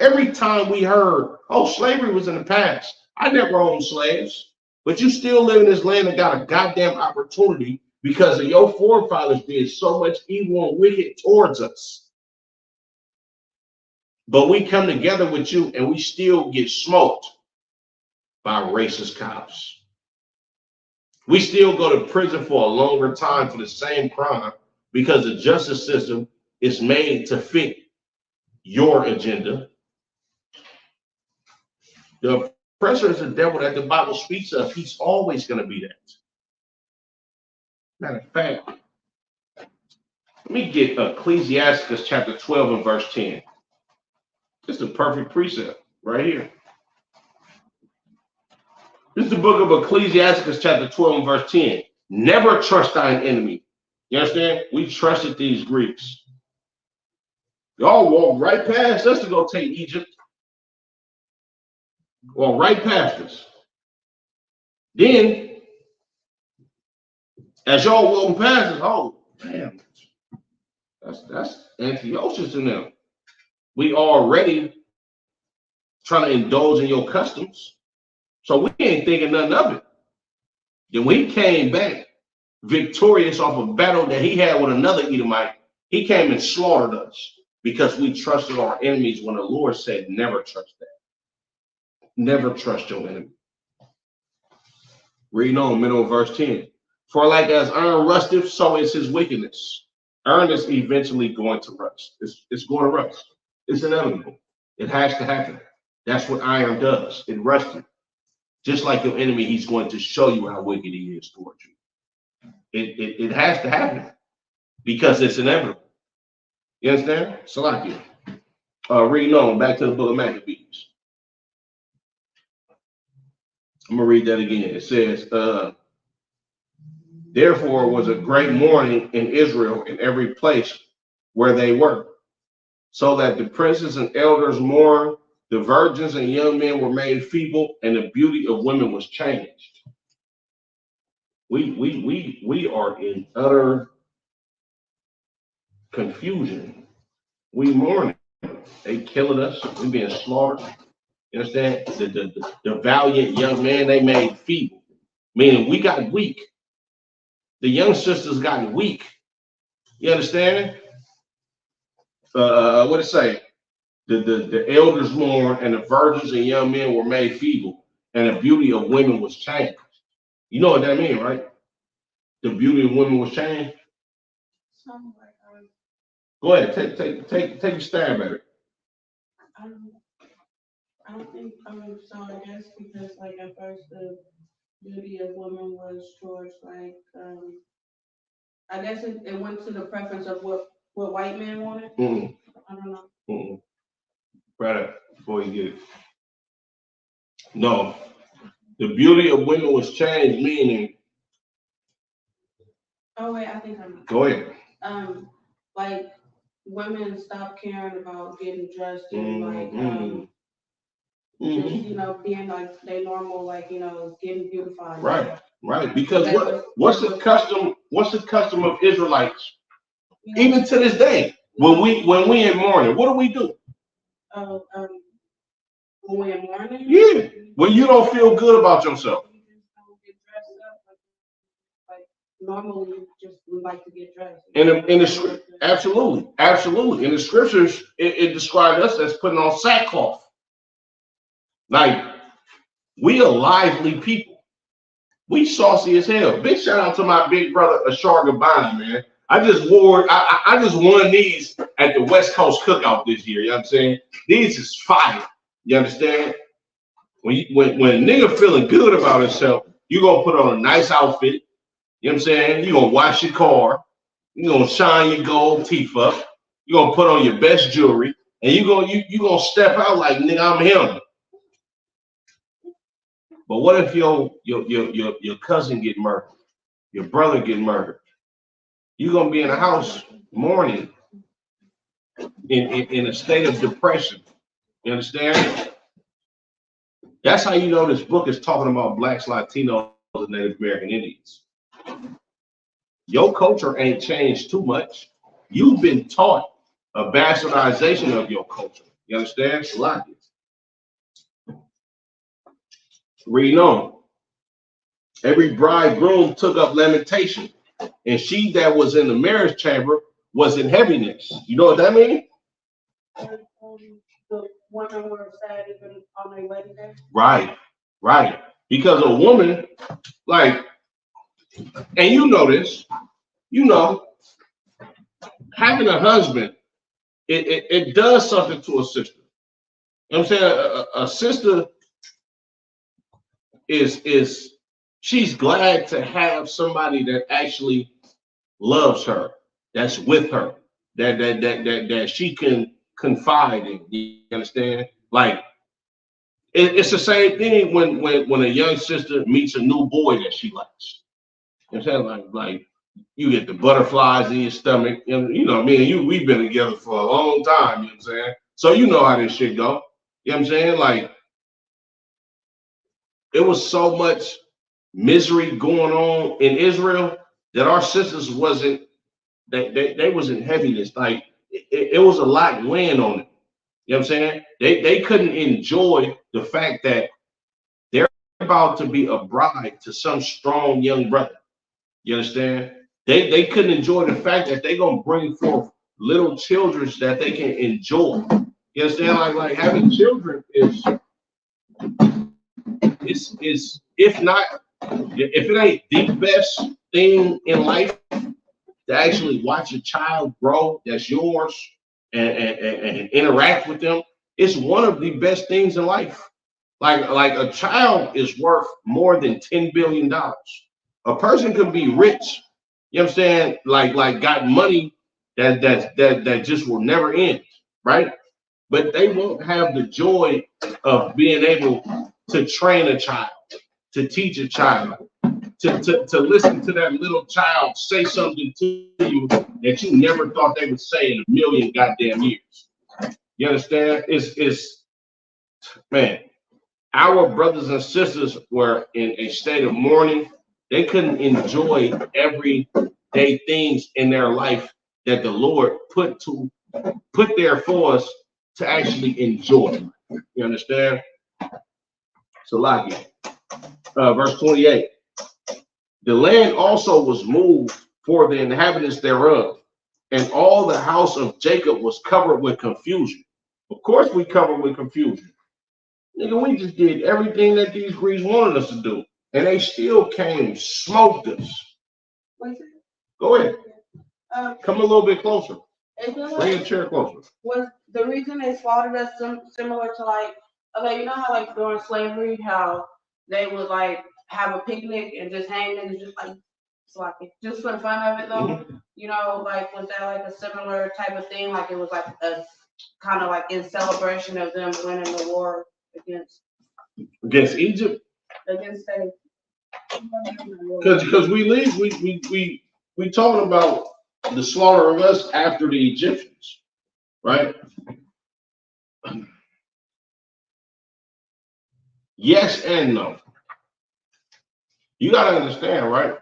every time we heard, oh, slavery was in the past. I never owned slaves, but you still live in this land and got a goddamn opportunity because of your forefathers did so much evil and wicked towards us. But we come together with you and we still get smoked by racist cops. We still go to prison for a longer time for the same crime because the justice system is made to fit your agenda. The oppressor is the devil that the Bible speaks of. He's always going to be that. Matter of fact, let me get Ecclesiastes chapter 12 and verse 10. This is a perfect precept right here. This is the book of Ecclesiastes chapter 12 and verse 10. Never trust thine enemy. You understand? We trusted these Greeks. Y'all walked right past us to go take Egypt. Walked right past us. Then, as y'all walking past us, oh, man, that's Antiochus in them. We already trying to indulge in your customs. So we ain't thinking nothing of it. Then we came back victorious off a battle that he had with another Edomite. He came and slaughtered us because we trusted our enemies when the Lord said, never trust that. Never trust your enemy. Reading on, middle of verse 10. For like as iron rusteth, so is his wickedness. Iron is eventually going to rust. It's going to rust. It's inevitable. It has to happen. That's what iron does. It rusts. Just like your enemy, he's going to show you how wicked he is towards you. It has to happen because it's inevitable. You understand? Salakia. Reading on, back to the book of Maccabees. I'm going to read that again. It says, therefore was a great mourning in Israel in every place where they were, so that the princes and elders mourned, the virgins and young men were made feeble, and the beauty of women was changed. We are in utter confusion. We mourning. They killing us. We being slaughtered. You understand? The valiant young man they made feeble, meaning we got weak. The young sisters got weak. You understand? What it say? The elders mourned, and the virgins and young men were made feeble, and the beauty of women was changed. You know what that means, right? The beauty of women was changed. Go ahead, take a stab at it. I don't think so. I guess because like at first the beauty of women was towards like I guess it went to the preference of what white men wanted. Mm-hmm. I don't know. Mm-hmm. Right up before you get it. No, the beauty of women was changed, meaning. Oh wait, I think I'm. Go ahead. Like women stopped caring about getting dressed and just being like they normal, like getting beautified. Right. Because what's the custom? What's the custom of Israelites? Even to this day, when we in mourning, what do we do? When we're in mourning? Yeah. When you don't feel good about yourself. You just don't get dressed up. Like normally, we like to get dressed. Absolutely. In the scriptures, it described us as putting on sackcloth. Like, we are lively people. We saucy as hell. Big shout out to my big brother Ashar Gabani, man. I just won these at the West Coast Cookout this year. You know what I'm saying? These is fire. You understand? When a nigga feeling good about himself, you gonna put on a nice outfit. You know what I'm saying? You gonna wash your car. You gonna shine your gold teeth up. You gonna put on your best jewelry, and you gonna step out like, nigga, I'm him. But what if your cousin get murdered, your brother get murdered? You're gonna be in a house mourning, in a state of depression. You understand? That's how you know this book is talking about blacks, Latinos, and Native American Indians. Your culture ain't changed too much. You've been taught a bastardization of your culture. You understand? Salakia. Reading on. Every bridegroom took up lamentation, and she that was in the marriage chamber was in heaviness. You know what that means? The women were sad even on their wedding day. Right, right. Because a woman, like, and you know this, you know, having a husband, it does something to a sister. You know what I'm saying? A sister is she's glad to have somebody that actually loves her, that's with her, that she can confide in. You understand? Like it's the same thing when a young sister meets a new boy that she likes. You know what I'm saying? Like you get the butterflies in your stomach. You know, me and you, we've been together for a long time, you know what I'm saying? So you know how this shit go. You know what I'm saying? Like it was so much misery going on in Israel that our sisters wasn't they was in heaviness. Like it was a lot weighing on them. You know what I'm saying? They couldn't enjoy the fact that they're about to be a bride to some strong young brother. You understand? They couldn't enjoy the fact that they're gonna bring forth little children that they can enjoy. You understand? Like having children is if not if it ain't the best thing in life to actually watch a child grow that's yours and interact with them, it's one of the best things in life. Like a child is worth more than $10 billion. A person can be rich, you know what I'm saying? Like got money that just will never end, right? But they won't have the joy of being able to train a child, to teach a child, to listen to that little child say something to you that you never thought they would say in a million goddamn years. You understand? It's man, our brothers and sisters were in a state of mourning. They couldn't enjoy everyday things in their life that the Lord put there for us to actually enjoy. You understand? So like verse 28. The land also was moved for the inhabitants thereof, and all the house of Jacob was covered with confusion. Of course, we covered with confusion. Nigga, we just did everything that these Greeks wanted us to do, and they still came and smoked us. Go ahead. Come a little bit closer. Bring your chair closer. Was the reason they slaughtered us similar to like, okay, you know how like during slavery, how they would like have a picnic and just hang niggas just for the fun of it though? Mm-hmm. You know, like was that like a similar type of thing? Like it was like a kind of like in celebration of them winning the war against Egypt? Against them. Because we talking about the slaughter of us after the Egyptians, right? Yes and no. You gotta understand, right?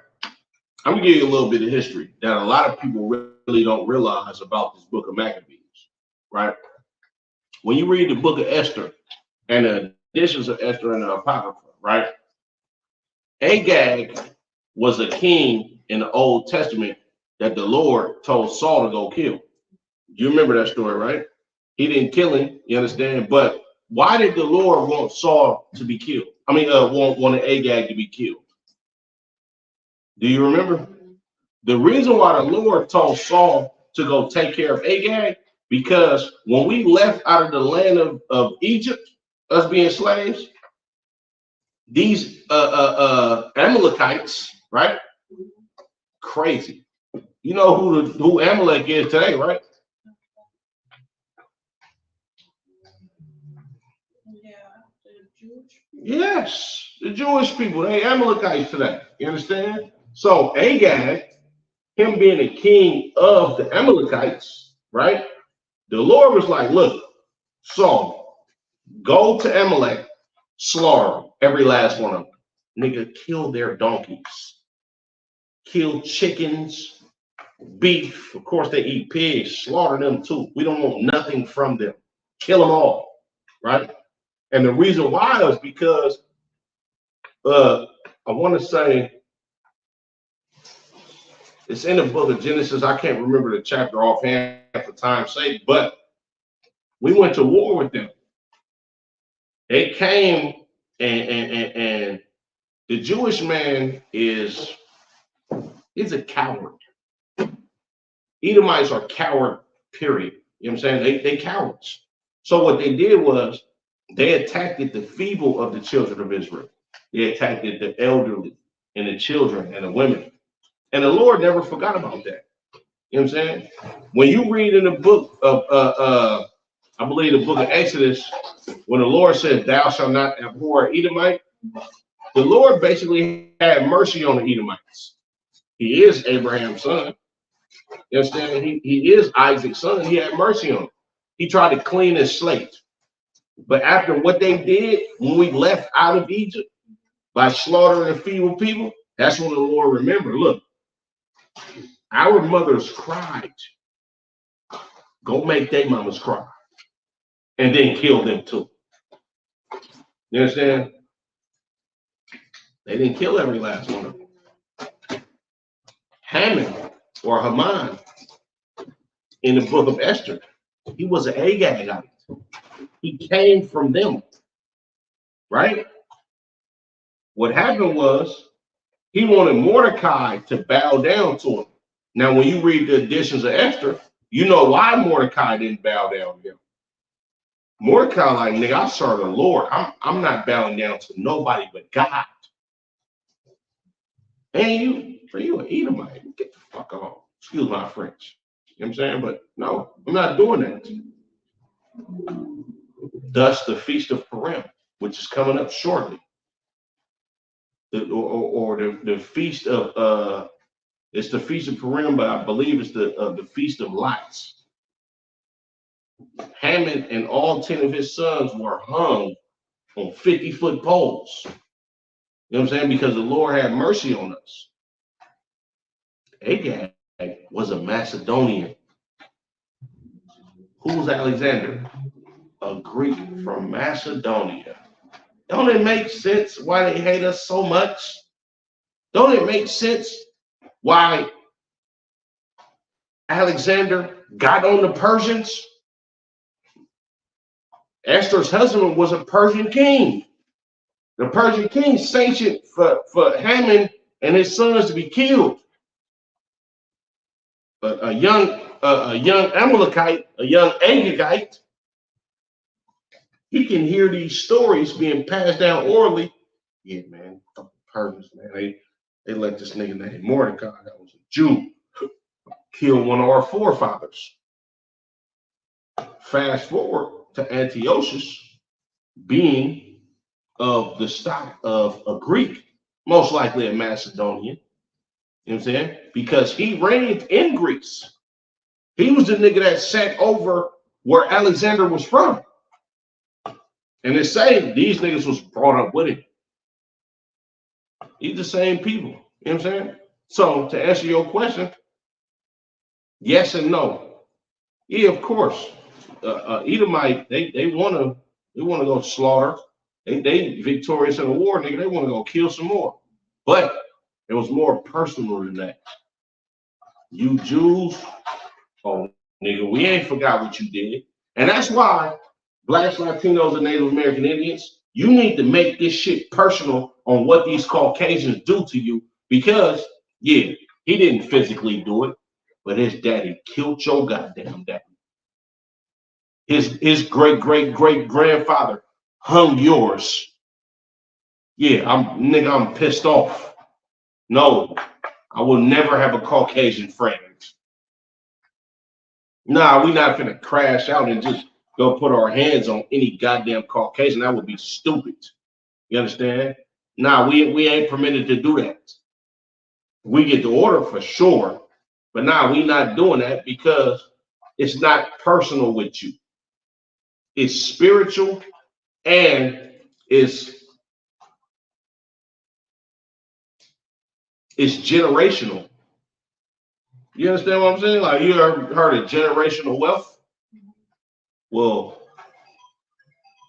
I'm gonna give you a little bit of history that a lot of people really don't realize about this book of Maccabees, right? When you read the book of Esther and the editions of Esther and the Apocrypha, right? Agag was a king in the Old Testament that the Lord told Saul to go kill. You remember that story, right? He didn't kill him, you understand? But why did the Lord want Saul to be killed? I mean, wanted Agag to be killed. Do you remember? The reason why the Lord told Saul to go take care of Agag, because when we left out of the land of Egypt, us being slaves, these Amalekites, right? Crazy. You know who Amalek is today, right? Yes, the Jewish people, they Amalekites today. You understand? So Agag, him being the king of the Amalekites, right? The Lord was like, look, Saul, go to Amalek, slaughter every last one of them. Nigga, kill their donkeys, kill chickens, beef. Of course, they eat pigs, slaughter them too. We don't want nothing from them. Kill them all, right? And the reason why is because I want to say It's in the book of Genesis. I can't remember the chapter offhand for time's sake, but we went to war with them. They came and the Jewish man is a coward. Edomites are coward, period. You know what I'm saying? They cowards. So what they did was they attacked the feeble of the children of Israel. They attacked the elderly and the children and the women. And the Lord never forgot about that. You know what I'm saying? When you read in the book of I believe the book of Exodus, when the Lord says, "Thou shalt not abhor Edomite," the Lord basically had mercy on the Edomites. He is Abraham's son. You understand? He is Isaac's son. He had mercy on him. He tried to clean his slate. But after what they did when we left out of Egypt by slaughtering the feeble people, that's when the Lord remembered. Look, our mothers cried. Go make their mamas cry. And then kill them too. You understand? They didn't kill every last one of them. Haman or Haman in the book of Esther, he was an Agagite. He came from them, right? What happened was he wanted Mordecai to bow down to him. Now, when you read the editions of Esther, you know why Mordecai didn't bow down to him. Mordecai, like, nigga, I serve the Lord. I'm not bowing down to nobody but God. And you an Edomite. Get the fuck off. Excuse my French. You know what I'm saying? But no, I'm not doing that. Thus, the Feast of Purim, which is coming up shortly. The Feast of, it's the Feast of Purim, but I believe it's the Feast of Lights. Haman and all 10 of his sons were hung on 50-foot poles. You know what I'm saying? Because the Lord had mercy on us. Agag was a Macedonian. Who was Alexander? A Greek from Macedonia. Don't it make sense why they hate us so much? Don't it make sense why Alexander got on the Persians? Esther's husband was a Persian king. The Persian king sanctioned for Haman and his sons to be killed. But a young Amalekite, a young Agagite, he can hear these stories being passed down orally. Yeah, man, Persians, man, they let this nigga named Mordecai, that was a Jew, kill one of our forefathers. Fast forward to Antiochus being of the stock of a Greek, most likely a Macedonian. You know what I'm saying? Because he reigned in Greece. He was the nigga that sat over where Alexander was from. And they say these niggas was brought up with him. He's the same people. You know what I'm saying? So to answer your question, yes and no. Yeah, of course. Edomite, they wanna go slaughter. They victorious in the war, nigga. They want to go kill some more. But it was more personal than that. You Jews, oh nigga, we ain't forgot what you did. And that's why Blacks, Latinos, and Native American Indians, you need to make this shit personal on what these Caucasians do to you. Because, yeah, he didn't physically do it, but his daddy killed your goddamn daddy. His great-great-great-grandfather hung yours. Yeah, I'm pissed off. No, I will never have a Caucasian friend. Nah, we not finna crash out and just go put our hands on any goddamn Caucasian. That would be stupid. You understand? Nah, we ain't permitted to do that. We get the order for sure, but nah, we not doing that because it's not personal with you. It's spiritual and it's generational. You understand what I'm saying? Like, you ever heard of generational wealth? Well,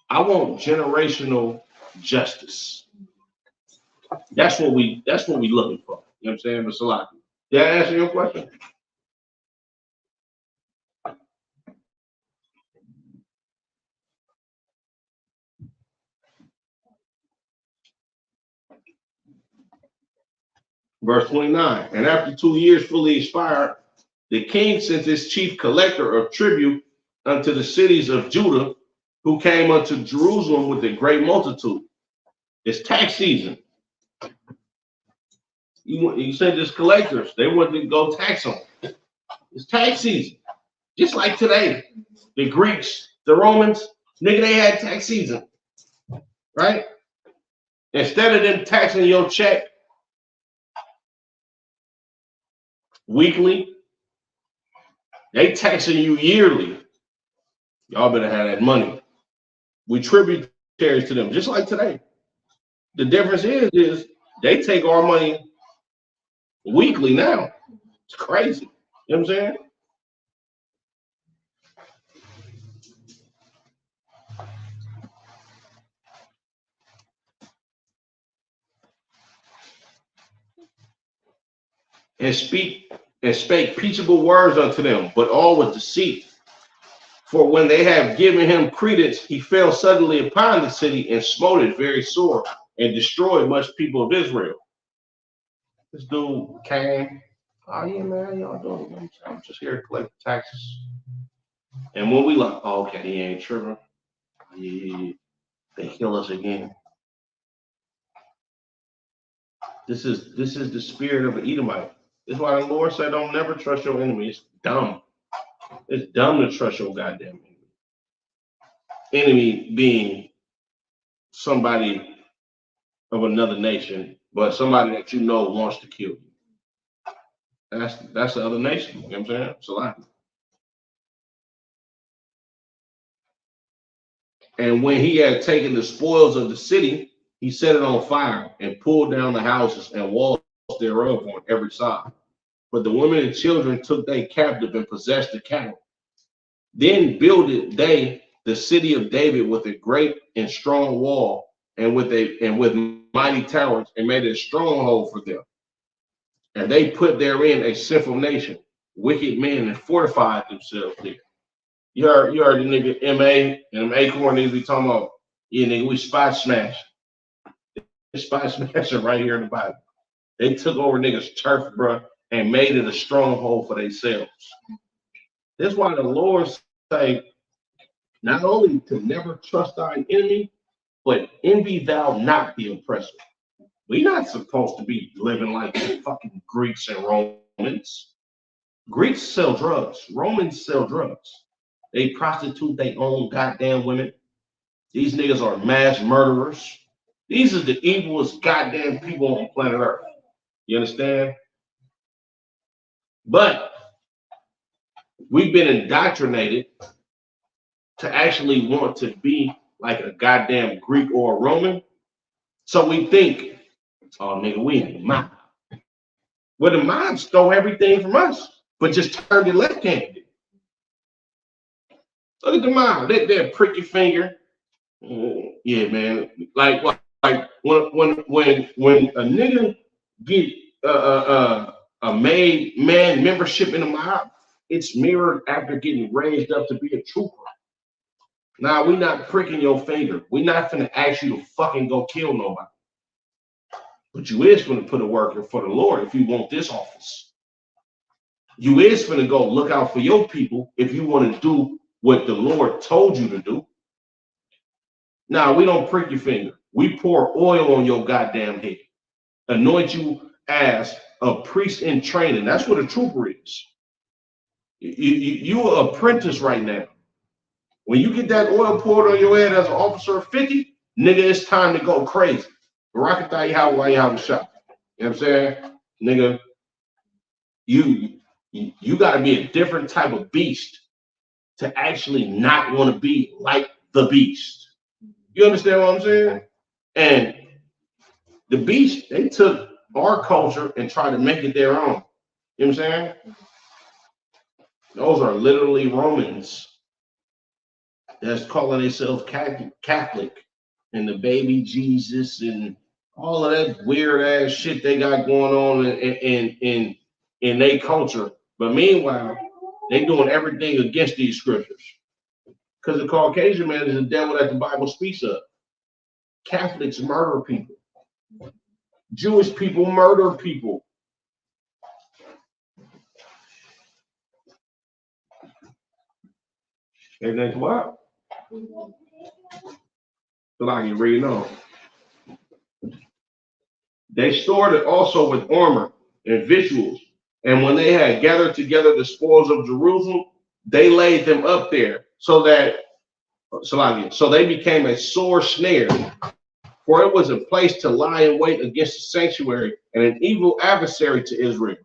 I want generational justice. That's what we looking for. You know what I'm saying? But Salaki. Did I answer your question? Verse 29. And after 2 years fully expired, the king sent his chief collector of tribute unto the cities of Judah, who came unto Jerusalem with a great multitude. It's tax season. You sent his collectors. They wanted to go tax them. It's tax season. Just like today. The Greeks, the Romans, nigga, they had tax season. Right? Instead of them taxing your check weekly, they taxing you yearly. Y'all better have that money. We tributaries to them, just like today. The difference is they take our money weekly now. It's crazy. You know what I'm saying? And spake peaceable words unto them, but all was deceit. For when they have given him credence, he fell suddenly upon the city and smote it very sore and destroyed much people of Israel. This dude came. Oh yeah, man, how y'all doing? I'm just here to collect the taxes. And when we like, oh, okay, he ain't tripping. Yeah, they kill us again. This is the spirit of an Edomite. This is why the Lord said, "Don't never trust your enemy." It's dumb. It's dumb to trust your goddamn enemy. Enemy being somebody of another nation, but somebody that you know wants to kill you. That's the other nation. You know what I'm saying? It's a lot. And when he had taken the spoils of the city, he set it on fire and pulled down the houses and walls thereof on every side. But the women and children took they captive and possessed the cattle. Then builded they the city of David with a great and strong wall and with mighty towers, and made it a stronghold for them. And they put therein a sinful nation, wicked men, and fortified themselves there. You heard the nigga MA and them Acorn niggas be talking about, yeah, nigga, we spot smash. Spot smashing right here in the Bible. They took over niggas' turf, bro, and made it a stronghold for themselves. That's why the Lord say, not only to never trust thine enemy, but envy thou not the oppressor. We're not supposed to be living like the fucking Greeks and Romans. Greeks sell drugs. Romans sell drugs. They prostitute their own goddamn women. These niggas are mass murderers. These are the evilest goddamn people on planet Earth. You understand? But we've been indoctrinated to actually want to be like a goddamn Greek or a Roman. So we think, oh nigga, we in the mob. Well, the mob stole everything from us, but just turned it left-handed. Look at the mob. They prick your finger. Yeah, man. Like when a nigga get a made man membership in the mob, it's mirrored after getting raised up to be a trooper. Now, we not pricking your finger. We not finna ask you to fucking go kill nobody. But you is finna put a work in for the Lord if you want this office. You is finna go look out for your people if you want to do what the Lord told you to do. Now, we don't prick your finger. We pour oil on your goddamn head. Anoint you as a priest in training. That's what a trooper is. You're an apprentice right now. When you get that oil poured on your head as an officer of 50, nigga, it's time to go crazy. Barakatah Yahweh Yahweh Shah. You know what I'm saying? Nigga, you got to be a different type of beast to actually not want to be like the beast. You understand what I'm saying? And the beast, they took our culture and tried to make it their own. You know what I'm saying? Those are literally Romans that's calling themselves Catholic and the baby Jesus and all of that weird ass shit they got going on in their culture. But meanwhile, they doing everything against these scriptures. Because the Caucasian man is the devil that the Bible speaks of. Catholics murder people. Jewish people murder people. And that's what? So like you read on. They stored it also with armor and victuals. And when they had gathered together the spoils of Jerusalem, they laid them up there so they became a sore snare. For it was a place to lie in wait against the sanctuary and an evil adversary to Israel.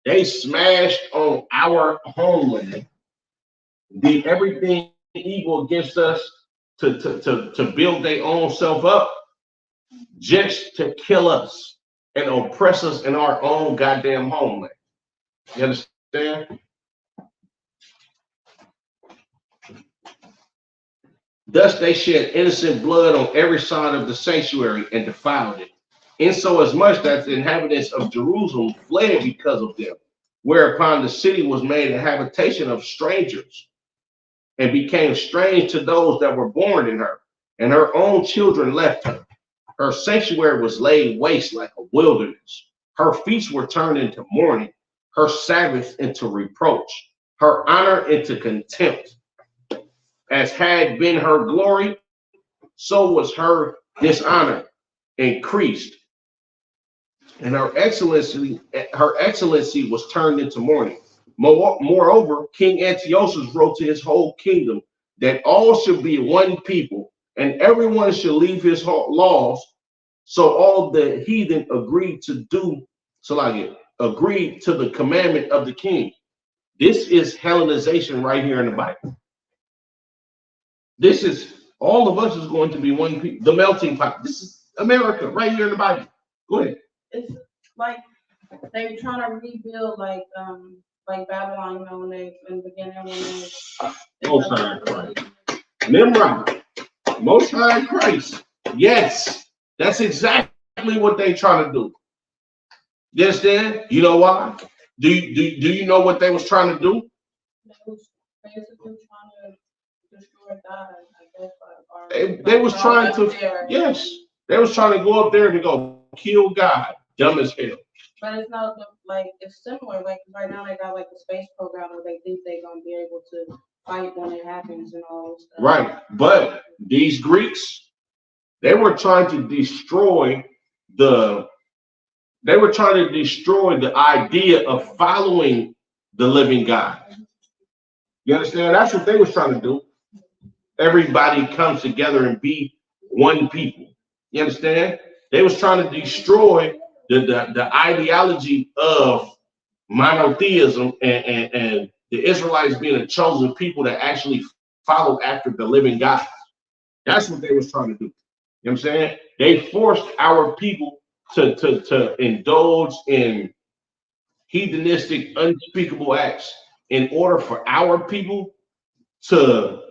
They smashed on our homeland, did everything evil against us to build their own self up, just to kill us and oppress us in our own goddamn homeland. You understand? Thus they shed innocent blood on every side of the sanctuary and defiled it, insomuch that the inhabitants of Jerusalem fled because of them, whereupon the city was made a habitation of strangers, and became strange to those that were born in her, and her own children left her. Her sanctuary was laid waste like a wilderness. Her feasts were turned into mourning, her Sabbaths into reproach, her honor into contempt. As had been her glory, so was her dishonor increased, and her excellency was turned into mourning. Moreover, King Antiochus wrote to his whole kingdom that all should be one people, and everyone should leave his laws. So all the heathen agreed to the commandment of the king. This is Hellenization right here in the Bible. This is all of us is going to be one people, the melting pot. This is America right here in the Bible. Go ahead. It's like they're trying to rebuild like Babylon, when they in the beginning Most High Christ. Nimrod. Most High Christ. Yes, that's exactly what they trying to do. You understand? You know why? Do you know what they was trying to do? They was basically trying to destroy God, I guess. They was trying to, yes, they was trying to go up there and go kill God. Dumb as hell. But it's not like it's similar. Like right now, they got like the space program where they think they're gonna be able to fight when it happens and all stuff. Right, but these Greeks, they were trying to destroy the idea of following the living God. You understand? That's what they was trying to do. Everybody comes together and be one people. You understand? They was trying to destroy the ideology of monotheism and the Israelites being a chosen people that actually follow after the living God. That's what they was trying to do. You know what I'm saying? They forced our people to indulge in heathenistic, unspeakable acts in order for our people to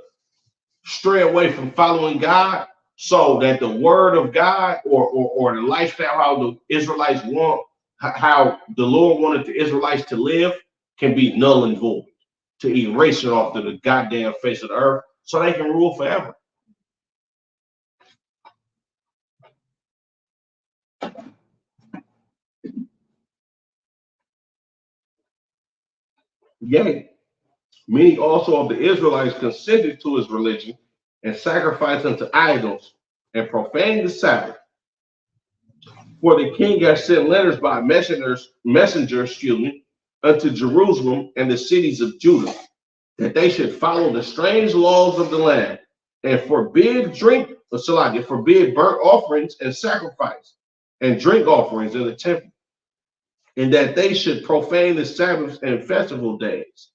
stray away from following God, so that the word of God or the lifestyle how the Israelites want, how the Lord wanted the Israelites to live, can be null and void, to erase it off to the goddamn face of the earth so they can rule forever. Yea, many also of the Israelites consented to his religion and sacrificed unto idols and profaned the Sabbath. For the king has sent letters by messengers, unto Jerusalem and the cities of Judah, that they should follow the strange laws of the land and forbid forbid burnt offerings and sacrifice and drink offerings in the temple, and that they should profane the Sabbaths and festival days,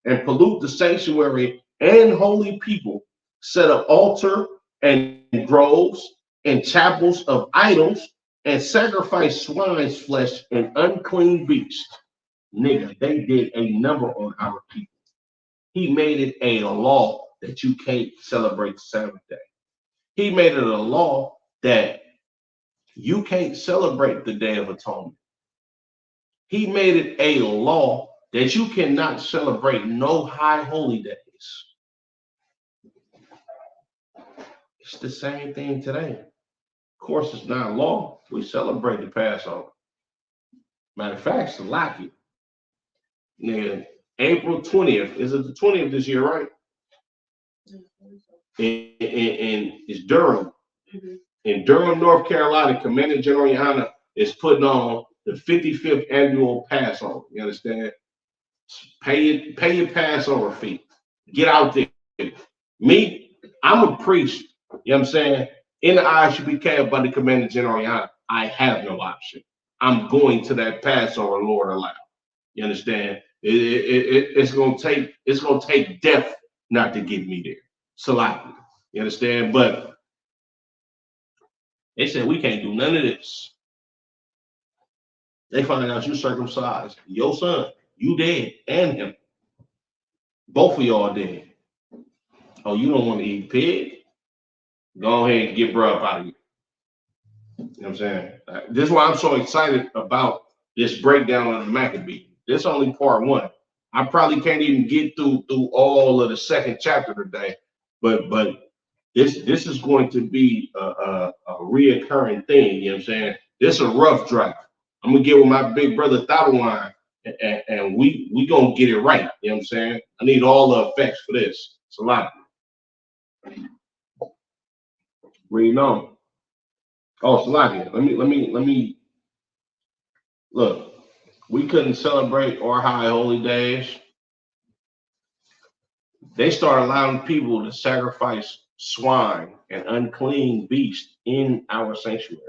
and pollute the sanctuary and holy people, set up altar and groves and chapels of idols, and sacrifice swine's flesh and unclean beasts. Nigga, they did a number on our people. He made it a law that you can't celebrate the Sabbath day. He made it a law that you can't celebrate the Day of Atonement. He made it a law that you cannot celebrate no high holy days. It's the same thing today. Of course, it's not law. We celebrate the Passover. Matter of fact, it's a lucky. Nigga, April 20th. Is it the 20th this year, right? And it's Durham. Mm-hmm. In Durham, North Carolina, Commander General Yana is putting on the 55th annual Passover. You understand? Pay your Passover fee. Get out there. Me, I'm a priest. You know what I'm saying? In the eyes should be cast by the Commander General Yana. I have no option. I'm going to that Passover, Lord allow. You understand? It's gonna take death not to get me there. So likely. You understand? But they said we can't do none of this. They find out you circumcised. Your son, you dead, and him. Both of y'all dead. Oh, you don't want to eat pig? Go ahead and get bro up out of here. You know what I'm saying? This is why I'm so excited about this breakdown of the Maccabees. This only part one. I probably can't even get through all of the second chapter today, but this is going to be a reoccurring thing. You know what I'm saying? This is a rough draft. I'm gonna get with my big brother Thaddeus, and we gonna get it right. You know what I'm saying? I need all the effects for this. It's a lot. Read on. Oh, Salakia. Let me look. We couldn't celebrate our high holy days. They started allowing people to sacrifice swine and unclean beasts in our sanctuary.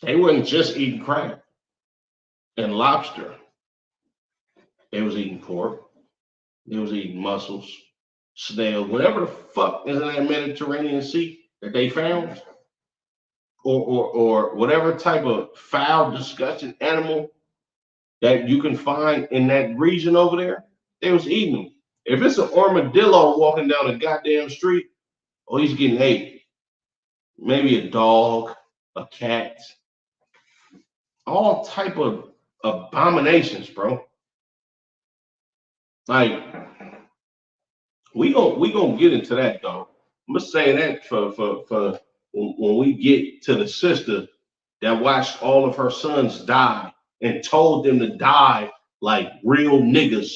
They wasn't just eating crab and lobster. They was eating pork. They was eating mussels, snails, whatever the fuck is in that Mediterranean Sea that they found, or whatever type of foul, disgusting animal that you can find in that region over there. They was eating them. If it's an armadillo walking down a goddamn street, oh, he's getting ate. Maybe a dog, a cat, all type of abominations, bro. Like, we gonna get into that though. I'm gonna say that for when we get to the sister that watched all of her sons die and told them to die like real niggas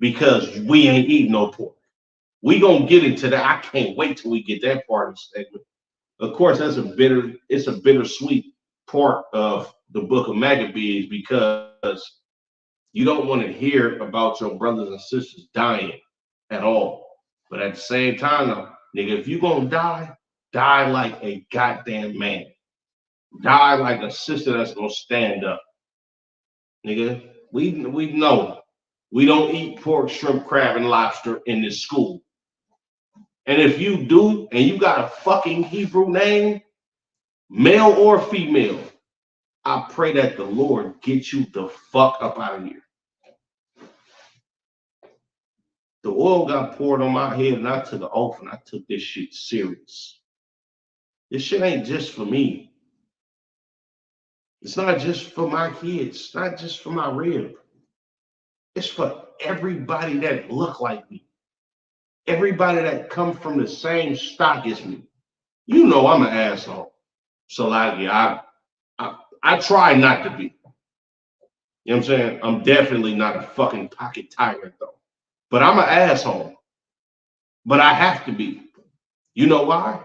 because we ain't eating no pork. We gonna get into that. I can't wait till we get that part of the statement. Of course, it's a bittersweet part of the book of Maccabees because you don't want to hear about your brothers and sisters dying at all. But at the same time, though, nigga, if you gonna die like a goddamn man. Die like a sister that's gonna stand up. Nigga, we know we don't eat pork, shrimp, crab, and lobster in this school. And if you do, and you got a fucking Hebrew name, male or female, I pray that the Lord get you the fuck up out of here. The oil got poured on my head, and I took an oath, and I took this shit serious. This shit ain't just for me. It's not just for my kids. It's not just for my rib. It's for everybody that look like me. Everybody that come from the same stock as me. You know I'm an asshole. So like, yeah, I try not to be. You know what I'm saying? I'm definitely not a fucking pocket tyrant though. But I'm an asshole. But I have to be. You know why?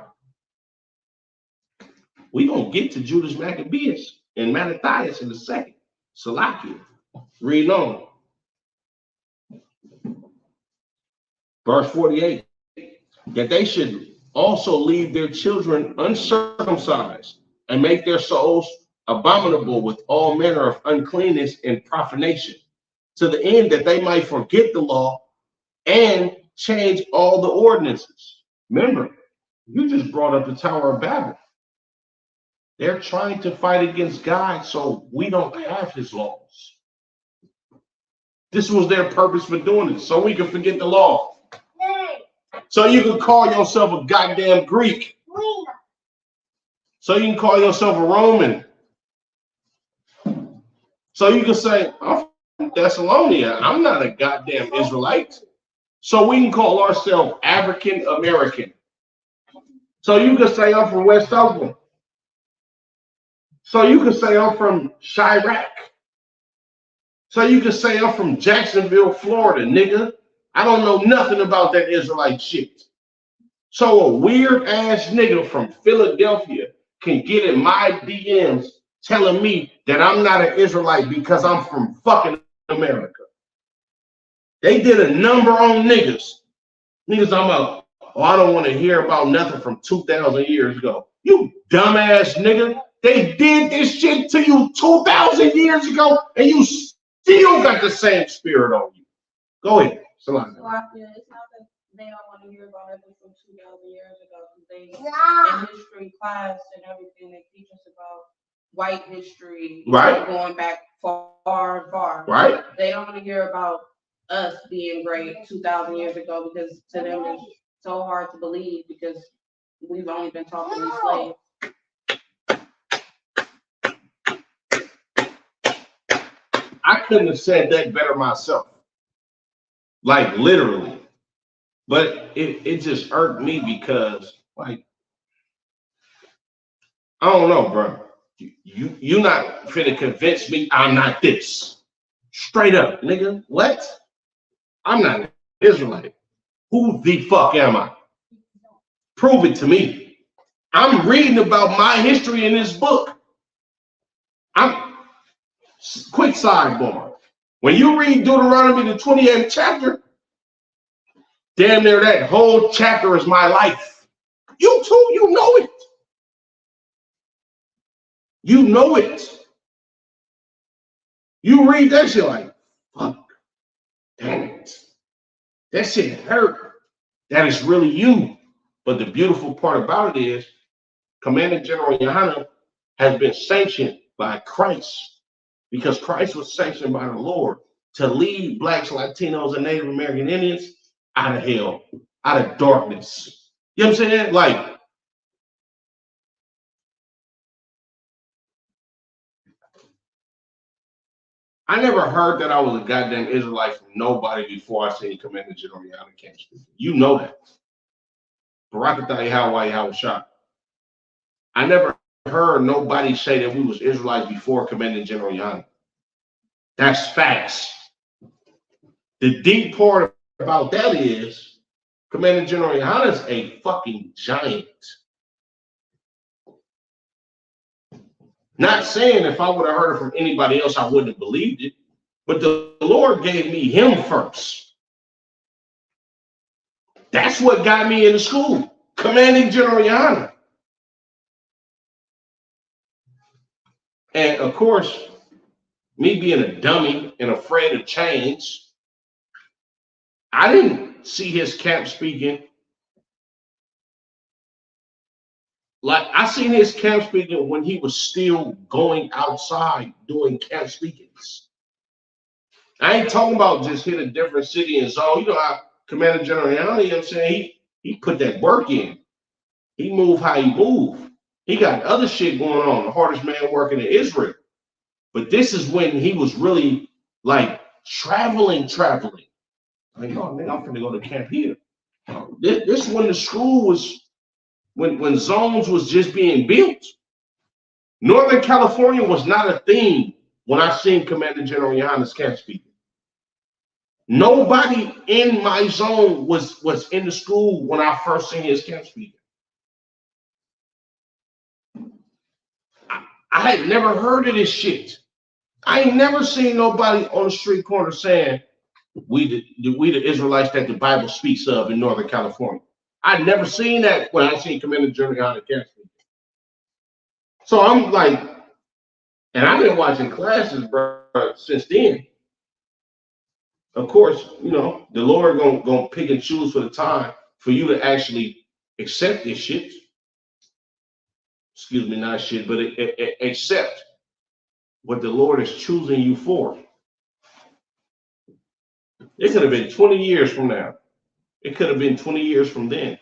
We gonna get to Judas Maccabeus and Mattathias in a second. Salakia. Read on. Verse 48. That they should also leave their children uncircumcised and make their souls abominable with all manner of uncleanness and profanation, to the end that they might forget the law and change all the ordinances. Remember, you just brought up the Tower of Babel. They're trying to fight against God so we don't have his laws. This was their purpose for doing it, so we can forget the law. So you can call yourself a goddamn Greek. So you can call yourself a Roman. So you can say, I'm from Thessalonica. I'm not a goddamn Israelite. So we can call ourselves African American. So you can say I'm from West Oakland. So you can say I'm from Chirac. So you can say I'm from Jacksonville, Florida, nigga. I don't know nothing about that Israelite shit. So a weird ass nigga from Philadelphia can get in my DMs telling me that I'm not an Israelite because I'm from fucking America. They did a number on niggas. Niggas talking about, oh, I don't want to hear about nothing from 2,000 years ago. You dumbass nigga. They did this shit to you 2,000 years ago, and you still got the same spirit on you. Go ahead. Salami. So I feel it's not that they don't want to hear about it from 2,000 years ago. They in history class and everything they teach us about white history, right? Going back far, far. Right. They don't want to hear about us being great 2,000 years ago because to them it's so hard to believe because we've only been taught to be slaves. I couldn't have said that better myself. Like literally. But it just irked me because, like, I don't know, bro. You not finna convince me I'm not this. Straight up, nigga. What? I'm not an Israelite. Who the fuck am I? Prove it to me. I'm reading about my history in this book. Quick sidebar. When you read Deuteronomy, the 28th chapter, damn near that whole chapter is my life. You too, you know it. You know it. You read that shit like, fuck, damn it. That shit hurt. That is really you. But the beautiful part about it is, Commander General Yohana has been sanctioned by Christ because Christ was sanctioned by the Lord to lead Blacks, Latinos, and Native American Indians out of hell, out of darkness. You know what I'm saying? Like, I never heard that I was a goddamn Israelite from nobody before I seen Commander General Yohana camp speaking. You know that. Barakatah Yahweh shot. I never heard nobody say that we was Israelites before Commander General Yohana. That's facts. The deep part about that is Commander General Yohana is a fucking giant. Not saying if I would have heard it from anybody else, I wouldn't have believed it. But the Lord gave me him first. That's what got me into school. Commanding General Yohana. And of course, me being a dummy and afraid of change, I didn't see his camp speaking. Like, I seen his camp speaking when he was still going outside doing camp speakings. I ain't talking about just hit a different city and zone. You know how Commander General Yohana, you know what I'm saying? He put that work in. He moved how he moved. He got other shit going on. The hardest man working in Israel. But this is when he was really like traveling. Like, oh, man, I'm gonna go to camp here. This when the school was, when zones was just being built. Northern California was not a thing when I seen Commander General Yohana's camp speaking. Nobody in my zone was in the school when I first seen his camp speaking. I had never heard of this shit. I ain't never seen nobody on the street corner saying, we the Israelites that the Bible speaks of in Northern California. I'd never seen that when I seen Commander General Yohana camp speaking. So I'm like, and I've been watching classes, bro, since then. Of course, you know, the Lord gonna pick and choose for the time for you to actually accept this shit. Excuse me, not shit, but accept what the Lord is choosing you for. It could have been 20 years from now. It could have been 20 years from then.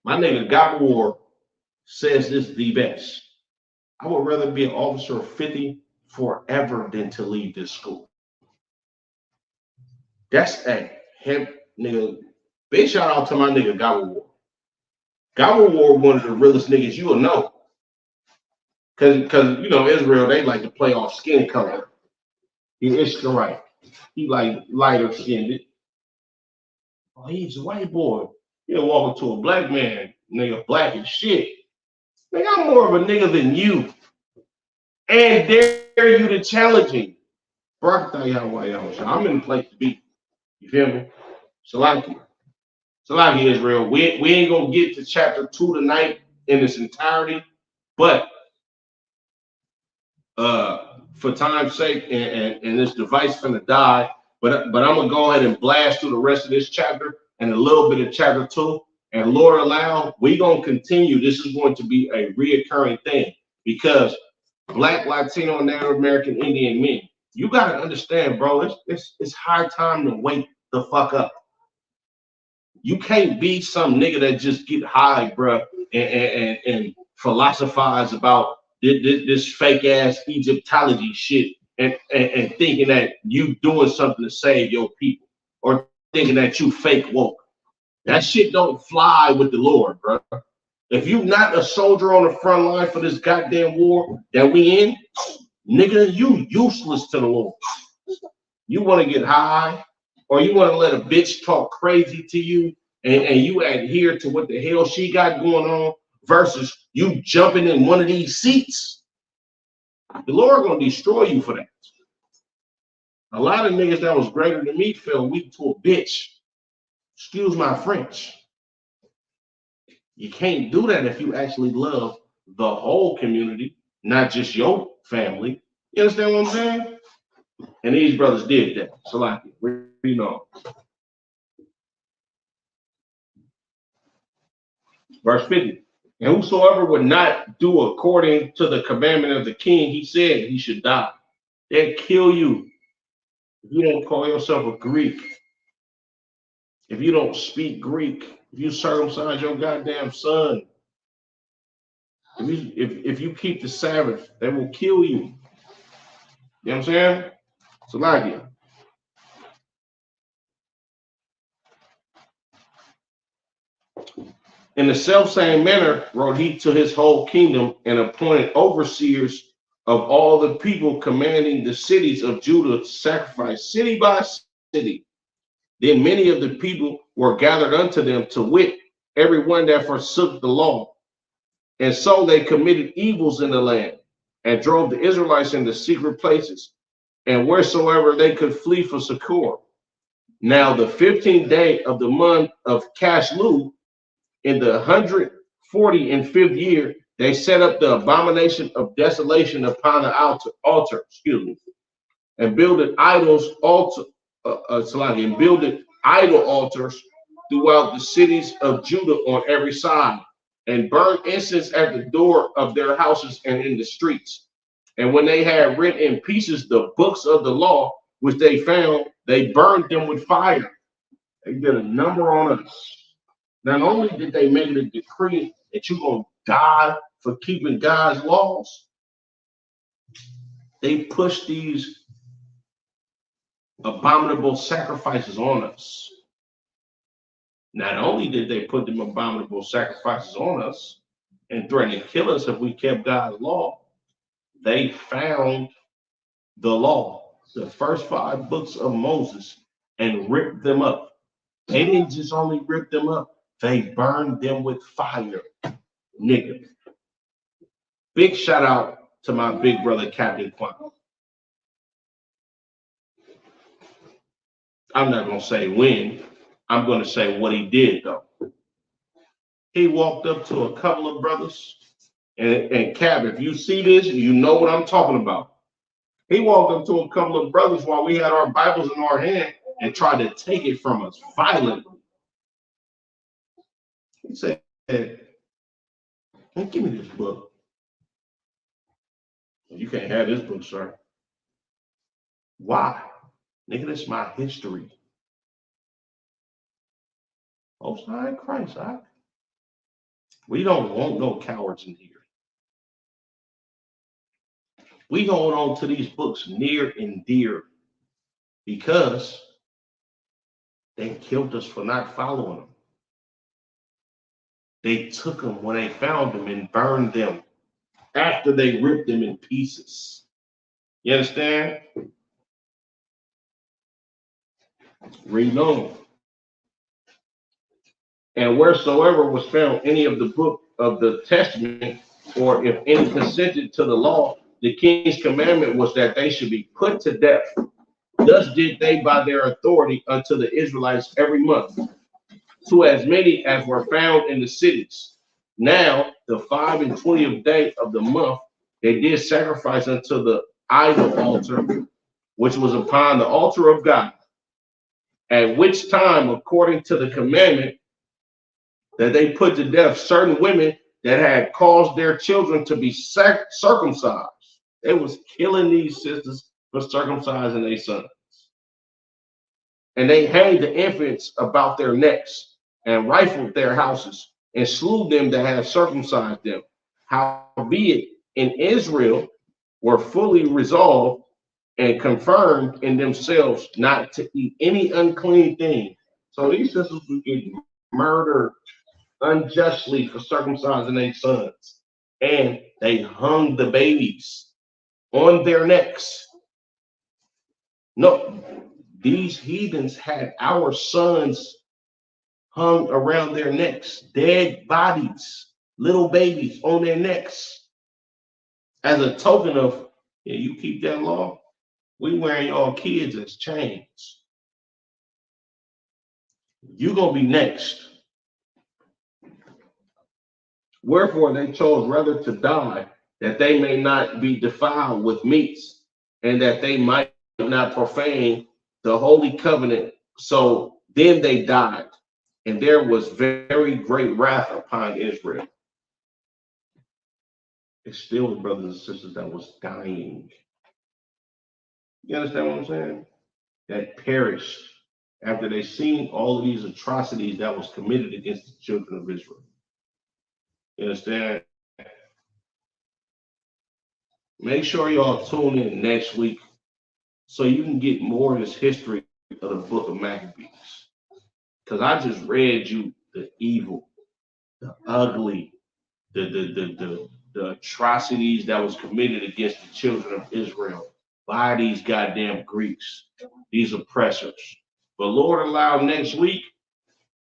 My nigga Gabor says this the best. I would rather be an officer of 50 forever than to leave this school. That's a him, nigga. Big shout out to my nigga Gobble War. Gobble War, one of the realest niggas you will know. Cause you know Israel, they like to play off skin color. He Ishtarite. He like lighter skinned. Oh, he's a white boy. He'll walk into a black man, nigga, black as shit. Nigga, I'm more of a nigga than you. And dare you to challenge me. Bro, I tell y'all why y'all. I'm in the place to be. You feel me? Salaki Israel. We ain't gonna get to chapter 2 tonight in its entirety, but for time's sake, and this device finna die, but I'm gonna go ahead and blast through the rest of this chapter and a little bit of chapter 2. And Lord allow, we gonna continue. This is going to be a reoccurring thing because Black, Latino, and Native American Indian men, you gotta understand, bro. It's high time to wake the fuck up. You can't be some nigga that just get high, bro, and philosophize about this fake ass Egyptology shit and thinking that you doing something to save your people or thinking that you fake woke. That shit don't fly with the Lord, bro. If you not a soldier on the front line for this goddamn war that we in, nigga, you useless to the Lord. You want to get high or you want to let a bitch talk crazy to you and you adhere to what the hell she got going on versus you jumping in one of these seats, the Lord gonna destroy you for that. A lot of niggas that was greater than me fell weak to a bitch. Excuse my French. You can't do that if you actually love the whole community, not just your family. You understand what I'm saying? And these brothers did that. So like, you know. Verse 50. And whosoever would not do according to the commandment of the king, he said he should die. They'll kill you if you don't call yourself a Greek. If you don't speak Greek, if you circumcise your goddamn son, if you keep the Sabbath, they will kill you. You know what I'm saying? So like it. In the self-same manner wrote he to his whole kingdom and appointed overseers of all the people, commanding the cities of Judah to sacrifice city by city. Then many of the people were gathered unto them, to wit, every one that forsook the law. And so they committed evils in the land and drove the Israelites into secret places and wheresoever they could flee for succor. Now the 15th day of the month of Caslu, in the 145th year, they set up the abomination of desolation upon the altar, and builded and builded idol altars throughout the cities of Judah on every side, and burned incense at the door of their houses and in the streets. And when they had rent in pieces the books of the law, which they found, they burned them with fire. They did a number on us. Not only did they make it a decree that you're going to die for keeping God's laws, they pushed these abominable sacrifices on us. Not only did they put them abominable sacrifices on us and threaten to kill us if we kept God's law, they found the law, the first 5 books of Moses, and ripped them up. They didn't just only rip them up, they burned them with fire. Nigga. Big shout out to my big brother, Captain Quantum. I'm not going to say when. I'm going to say what he did, though. He walked up to a couple of brothers, and Cap, if you see this, you know what I'm talking about. He walked up to a couple of brothers while we had our Bibles in our hand and tried to take it from us violently. He said, hey, give me this book. You can't have this book, sir. Why? Nigga, that's my history. Most High Christ, we don't want no cowards in here. We hold on to these books near and dear because they killed us for not following them. They took them when they found them and burned them after they ripped them in pieces. You understand? Read on. And wheresoever was found any of the book of the testament, or if any consented to the law, the king's commandment was that they should be put to death. Thus did they by their authority unto the Israelites every month, to as many as were found in the cities. Now, the 25th day of the month, they did sacrifice unto the idol altar, which was upon the altar of God, at which time, according to the commandment, that they put to death certain women that had caused their children to be circumcised. They was killing these sisters for circumcising their sons. And they hanged the infants about their necks and rifled their houses and slew them that had circumcised them. Howbeit in Israel were fully resolved and confirmed in themselves not to eat any unclean thing. So these sisters were getting murdered unjustly for circumcising their sons. And they hung the babies on their necks. No, these heathens had our sons hung around their necks, dead bodies, little babies on their necks, as a token of, yeah, you keep that law, we wearing y'all kids as chains. You gonna be next. Wherefore they chose rather to die, that they may not be defiled with meats, and that they might not profane the holy covenant. So then they died, and there was very great wrath upon Israel. It's still the brothers and sisters that was dying. You understand what I'm saying? That perished after they seen all of these atrocities that was committed against the children of Israel. You understand? Make sure y'all tune in next week so you can get more of this history of the book of Maccabees. Because I just read you the evil, the ugly, the atrocities that was committed against the children of Israel by these goddamn Greeks, these oppressors. But Lord allow next week,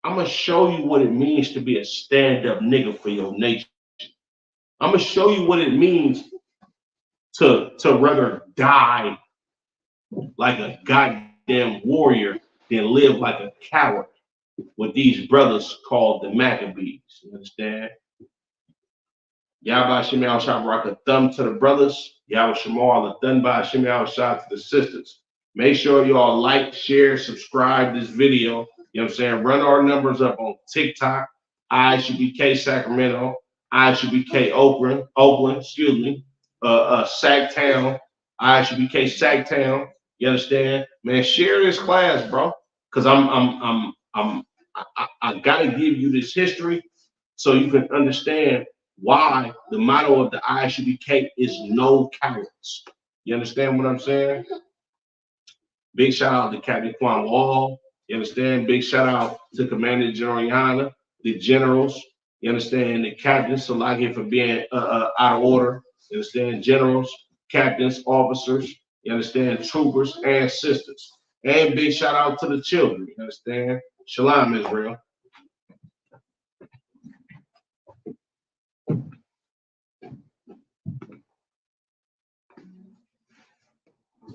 I'm gonna show you what it means to be a stand-up nigga for your nation. I'm gonna show you what it means to rather die like a goddamn warrior than live like a coward with these brothers called the Maccabees. You understand? Yahweh Shem Shah rock a thumb to the brothers. Yahweh Shemal a thumb by Shem Shah to the sisters. Make sure y'all like, share, subscribe this video. You know what I'm saying? Run our numbers up on TikTok. ISUBK Sacramento. ISUBK Oakland, excuse me. Sacktown. ISUBK Sacktown. You understand? Man, share this class, bro. Because I gotta give you this history so you can understand why the motto of the ISUBK is no cowards. You understand what I'm saying? Big shout out to Captain Quan Wall. You understand? Big shout out to Commander General Yana, the generals. You understand? The captains, so like it for being out of order. You understand? Generals, captains, officers. You understand? Troopers and sisters. And big shout out to the children. You understand? Shalom, Israel.